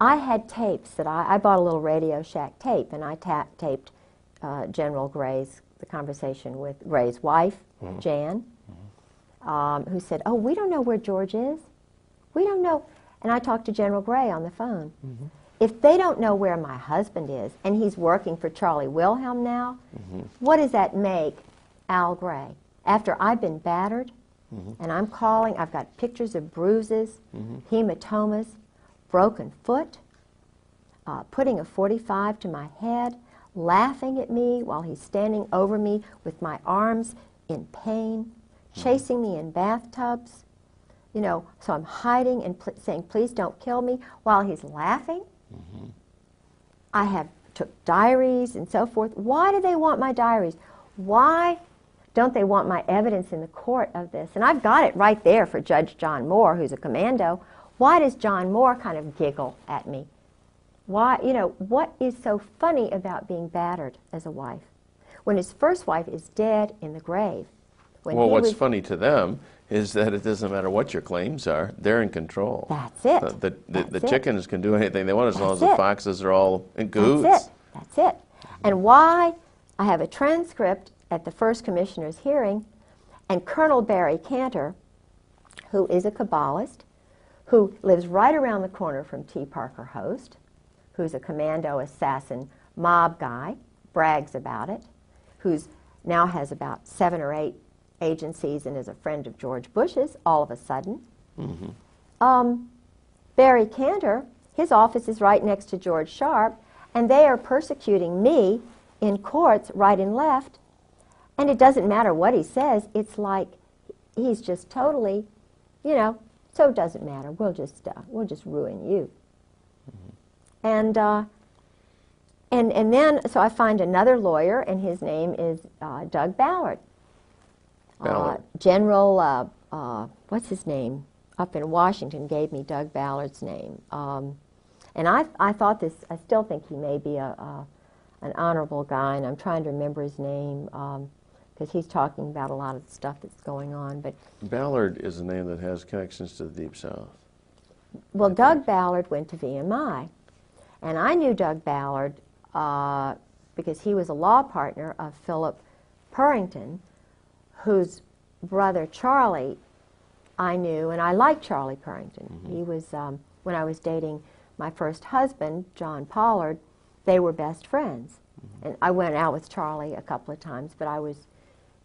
I had tapes that I bought a little Radio Shack tape, and I taped General Gray's, the conversation with Gray's wife, Jan, who said, "Oh, we don't know where George is. We don't know." And I talked to General Gray on the phone. If they don't know where my husband is, and he's working for Charlie Wilhelm now, what does that make Al Gray? After I've been battered, and I'm calling, I've got pictures of bruises, hematomas, broken foot, putting a .45 to my head, laughing at me while he's standing over me with my arms in pain, chasing me in bathtubs. You know, so I'm hiding and saying, "Please don't kill me," while he's laughing. I have took diaries and so forth. Why do they want my diaries? Why don't they want my evidence in the court of this? And I've got it right there for Judge John Moore, who's a commando. Why does John Moore kind of giggle at me? Why, you know, what is so funny about being battered as a wife? When his first wife is dead in the grave. Well, what's funny to them is that it doesn't matter what your claims are, they're in control. That's it. The chickens can do anything they want as long as the foxes are all in cahoots. That's it. That's it. And why I have a transcript at the first commissioner's hearing, and Colonel Barry Cantor, who is a Kabbalist, who lives right around the corner from T. Parker Host, who's a commando assassin mob guy, brags about it, who's now has about 7 or 8 agencies and is a friend of George Bush's all of a sudden. Barry Cantor, his office is right next to George Sharp, and they are persecuting me in courts right and left, and it doesn't matter what he says. It's like he's just totally, you know, so it doesn't matter. We'll just ruin you. And then, so I find another lawyer, and his name is Doug Ballard. General, what's his name, up in Washington gave me Doug Ballard's name. And I thought this, I still think he may be an honorable guy, and I'm trying to remember his name, because he's talking about a lot of the stuff that's going on. But Ballard is a name that has connections to the Deep South. Well, Doug Ballard went to VMI, and I knew Doug Ballard because he was a law partner of Philip Purrington, whose brother Charlie I knew, and I liked Charlie Purrington. He was, when I was dating my first husband, John Pollard, they were best friends. And I went out with Charlie a couple of times, but I was,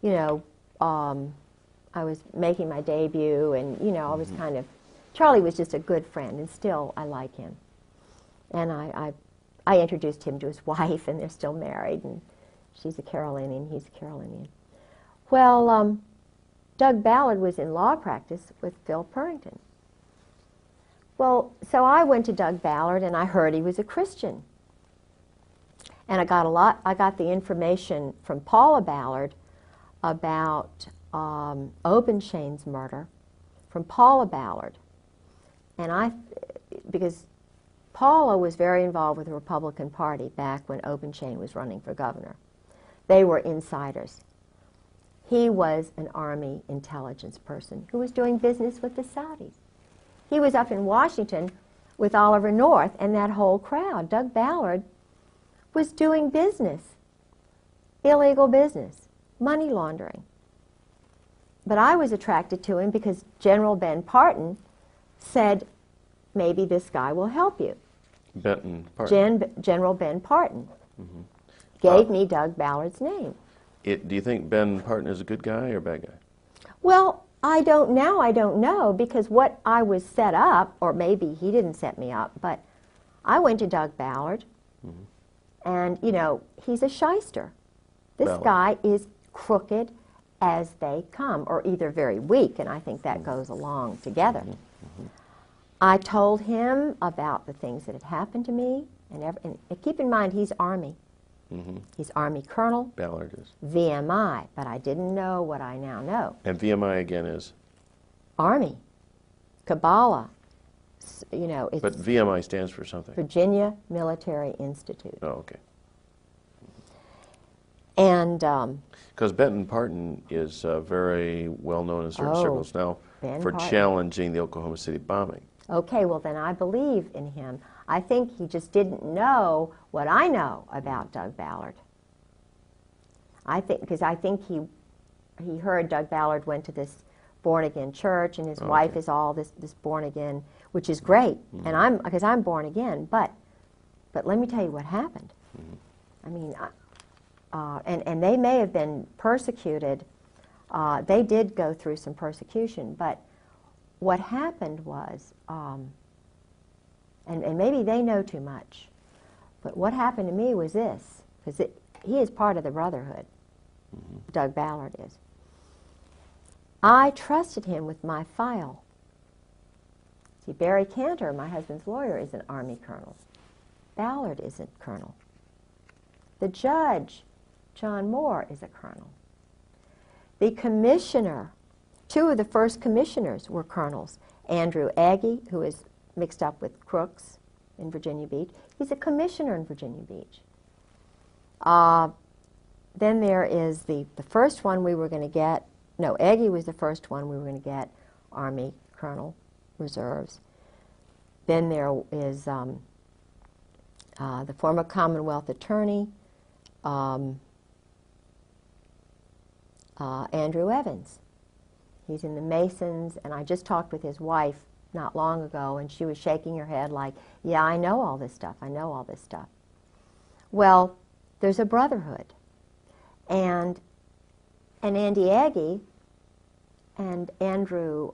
you know, I was making my debut, and, you know, I was kind of, Charlie was just a good friend, and still I like him. And I introduced him to his wife, and they're still married, and she's a Carolinian, he's a Carolinian. Well, Doug Ballard was in law practice with Phil Purrington. Well, so I went to Doug Ballard, and I heard he was a Christian. And I got the information from Paula Ballard about Obenshain's murder from Paula Ballard. And because Paula was very involved with the Republican Party back when Obenshain was running for governor. They were insiders. He was an Army intelligence person who was doing business with the Saudis. He was up in Washington with Oliver North and that whole crowd. Doug Ballard was doing business, illegal business, money laundering. But I was attracted to him because General Ben Parton said, maybe this guy will help you. Benton Parton. General Ben Parton gave me Doug Ballard's name. Do you think Ben Parton is a good guy or a bad guy? Well, I don't know, because what I was set up, or maybe he didn't set me up, but I went to Doug Ballard, and, you know, he's a shyster. This Ballard. guy is crooked as they come, or either very weak, and I think that goes along together. I told him about the things that had happened to me, and keep in mind, he's Army. He's Army Colonel, Ballard is. VMI, but I didn't know what I now know. And VMI again is? Army, Kabbalah, you know, it's But VMI stands for something. Virginia Military Institute. Oh, okay. And Because Benton Parton is very well known in certain circles now Ben for Parton. challenging the Oklahoma City bombing. okay, well then I believe in him. I think he just didn't know what I know about Doug Ballard. Because I think he heard Doug Ballard went to this born-again church, and his wife is all this born-again, which is great, and because I'm born again, but let me tell you what happened. I mean, and they may have been persecuted. They did go through some persecution, but what happened was, and maybe they know too much, but what happened to me was this, because he is part of the Brotherhood, Doug Ballard is. I trusted him with my file. See, Barry Cantor, my husband's lawyer, is an Army colonel. Ballard isn't colonel. The judge, John Moore, is a colonel. The commissioner, two of the first commissioners were colonels. Andrew Aggie, who is mixed up with Crooks in Virginia Beach, he's a commissioner in Virginia Beach. Then there is the first one we were going to get. No, Aggie was the first one we were going to get, Army Colonel Reserves. Then there is the former Commonwealth Attorney, Andrew Evans. He's in the Masons, and I just talked with his wife not long ago, and she was shaking her head like, yeah, I know all this stuff, I know all this stuff. Well, there's a brotherhood. And Andy Aggie and Andrew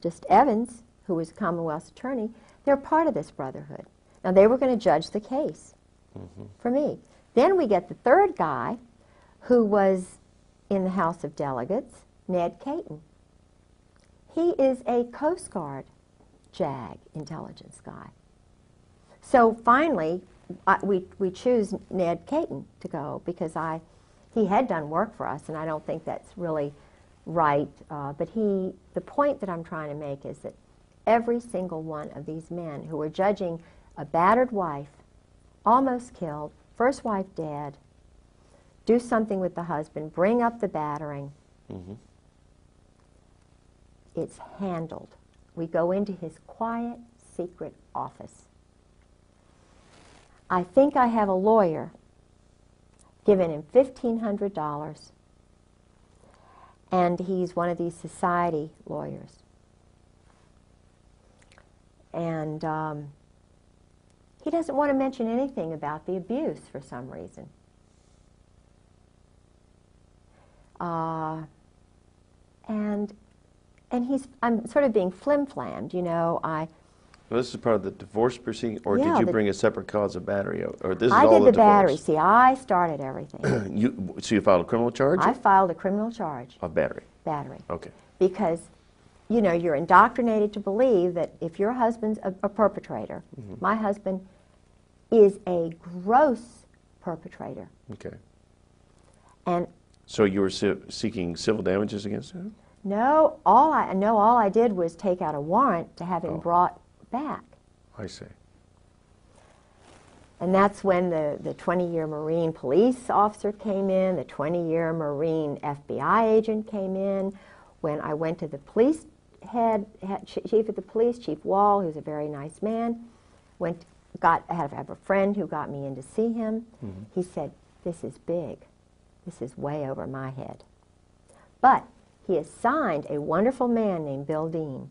just Evans, who was Commonwealth's attorney, they're part of this brotherhood. Now, they were going to judge the case for me. Then we get the third guy, who was in the House of Delegates, Ned Caton. He is a Coast Guard JAG intelligence guy. So finally, we choose Ned Caton to go because he had done work for us, and I don't think that's really right. But the point that I'm trying to make is that every single one of these men who were judging a battered wife, almost killed, first wife dead, do something with the husband, bring up the battering, it's handled. We go into his quiet, secret office. I think I have a lawyer given him $1,500, and he's one of these society lawyers. And he doesn't want to mention anything about the abuse for some reason. And I'm sort of being flim-flammed, you know. Well, this is part of the divorce proceeding, or Yeah, did you bring a separate cause of battery? Or this is I all did the the battery. divorce? See, I started everything. So you filed a criminal charge? I filed a criminal charge. Of battery? Battery. Okay. Because, you know, you're indoctrinated to believe that if your husband's a perpetrator, my husband is a gross perpetrator. Okay. And So you were seeking civil damages against him? no, all I did was take out a warrant to have him brought back. I see. And that's when the 20-year Marine police officer came in, the 20-year Marine FBI agent came in. When I went to the police chief of the police, Chief Wall, who's a very nice man, I have a friend who got me in to see him. He said, this is big. This is way over my head. But he assigned a wonderful man named Bill Dean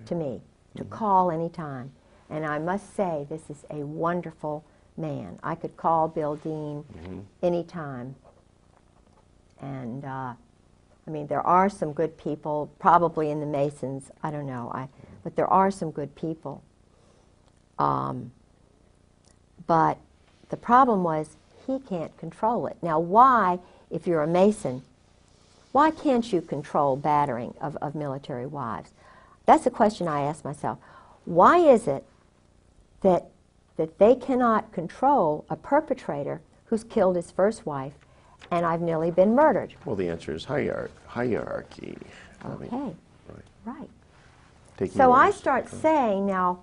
to me to call any time. And I must say, this is a wonderful man. I could call Bill Dean anytime. And, I mean, there are some good people, probably in the Masons, I don't know, but there are some good people. But the problem was he can't control it. Now, why, if you're a Mason, why can't you control battering of military wives? That's a question I ask myself. Why is it that they cannot control a perpetrator who's killed his first wife and I've nearly been murdered? Well, the answer is hierarchy. Okay, right. Taking So I orders. start saying now,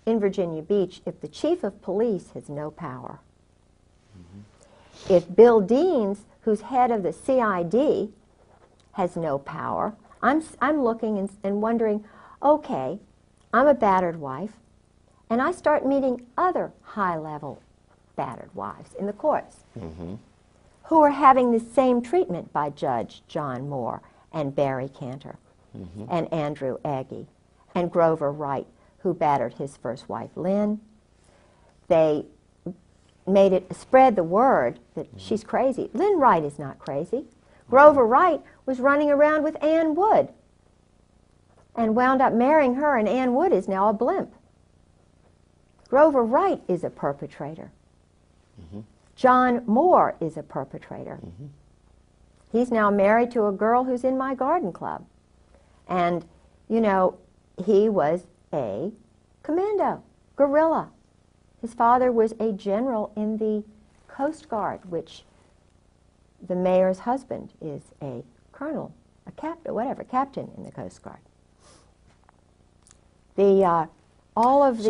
in Virginia Beach, if the chief of police has no power, if Bill Deans, who's head of the CID, has no power, I'm looking and wondering, okay, I'm a battered wife, and I start meeting other high-level battered wives in the courts who are having the same treatment by Judge John Moore and Barry Cantor and Andrew Agee and Grover Wright, who battered his first wife, Lynn. They made it spread the word that she's crazy. Lynn Wright is not crazy. Grover Wright was running around with Ann Wood and wound up marrying her, and Ann Wood is now a blimp. Grover Wright is a perpetrator. John Moore is a perpetrator. He's now married to a girl who's in my garden club. And, you know, he was a commando, guerrilla. His father was a general in the Coast Guard, which the mayor's husband is a colonel, a captain, whatever, captain in the Coast Guard. So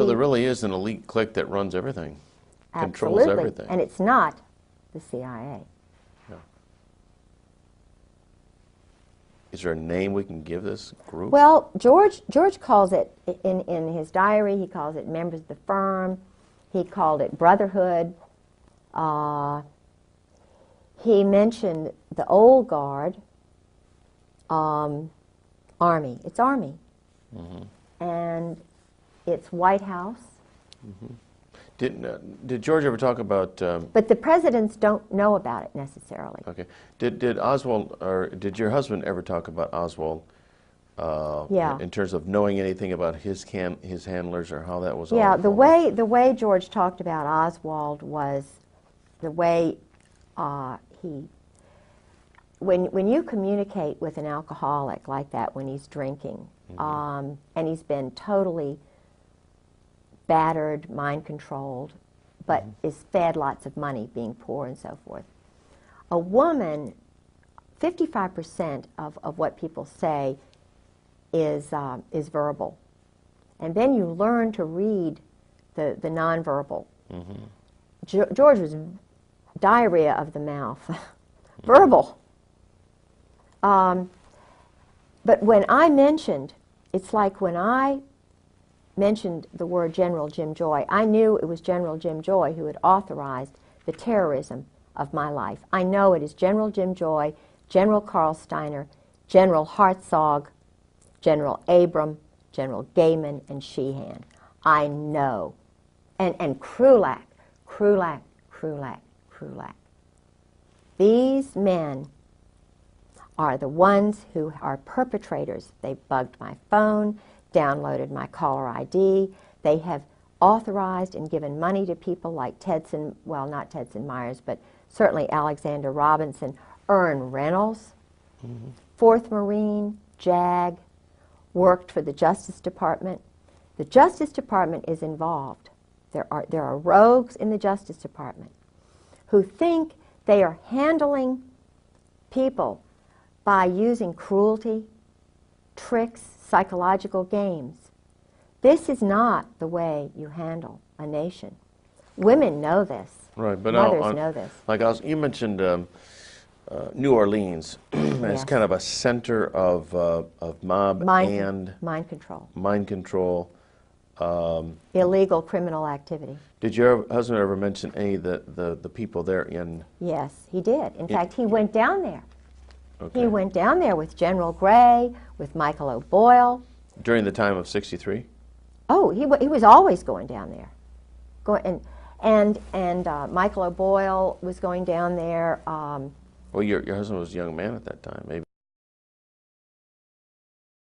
there really is an elite clique that runs everything, controls absolutely, everything. and it's not the CIA. No. Is there a name we can give this group? Well, George calls it, in his diary, he calls it members of the firm. He called it brotherhood. He mentioned the old guard, Army. It's Army. And it's White House. Did George ever talk about? But the presidents don't know about it necessarily. Okay. Did Oswald, or did your husband ever talk about Oswald? Yeah. In terms of knowing anything about his handlers or how that was all Yeah, unfolding? the way George talked about Oswald was the way when you communicate with an alcoholic like that when he's drinking, and he's been totally battered, mind controlled, but is fed lots of money, being poor and so forth. A woman, 55% of what people say is verbal, and then you learn to read the nonverbal. George was diarrhea of the mouth, verbal. But when I mentioned, it's like when I mentioned the word General Jim Joy, I knew it was General Jim Joy who had authorized the terrorism of my life. I know it is General Jim Joy, General Carl Steiner, General Hartzog, General Abram, General Gaiman, and Sheehan. I know. And Krulak. These men are the ones who are perpetrators. They bugged my phone, downloaded my caller ID. They have authorized and given money to people like Tedson, well, not Tedson Myers, but certainly Alexander Robinson, Ern Reynolds, 4th Marine, JAG, worked for the Justice Department. The Justice Department is involved. There are rogues in the Justice Department who think they are handling people by using cruelty, tricks, psychological games. This is not the way you handle a nation. Women know this. Right, but mothers know this. Like you mentioned New Orleans as Yes. kind of a center of mob and mind control, mind control. illegal criminal activity. Did your husband ever mention any of the people there in? Yes, he did. In fact, he went down there. Okay. He went down there with General Gray, with Michael O'Boyle. During the time of '63? Oh, he was always going down there. And Michael O'Boyle was going down there. Well, your husband was a young man at that time, maybe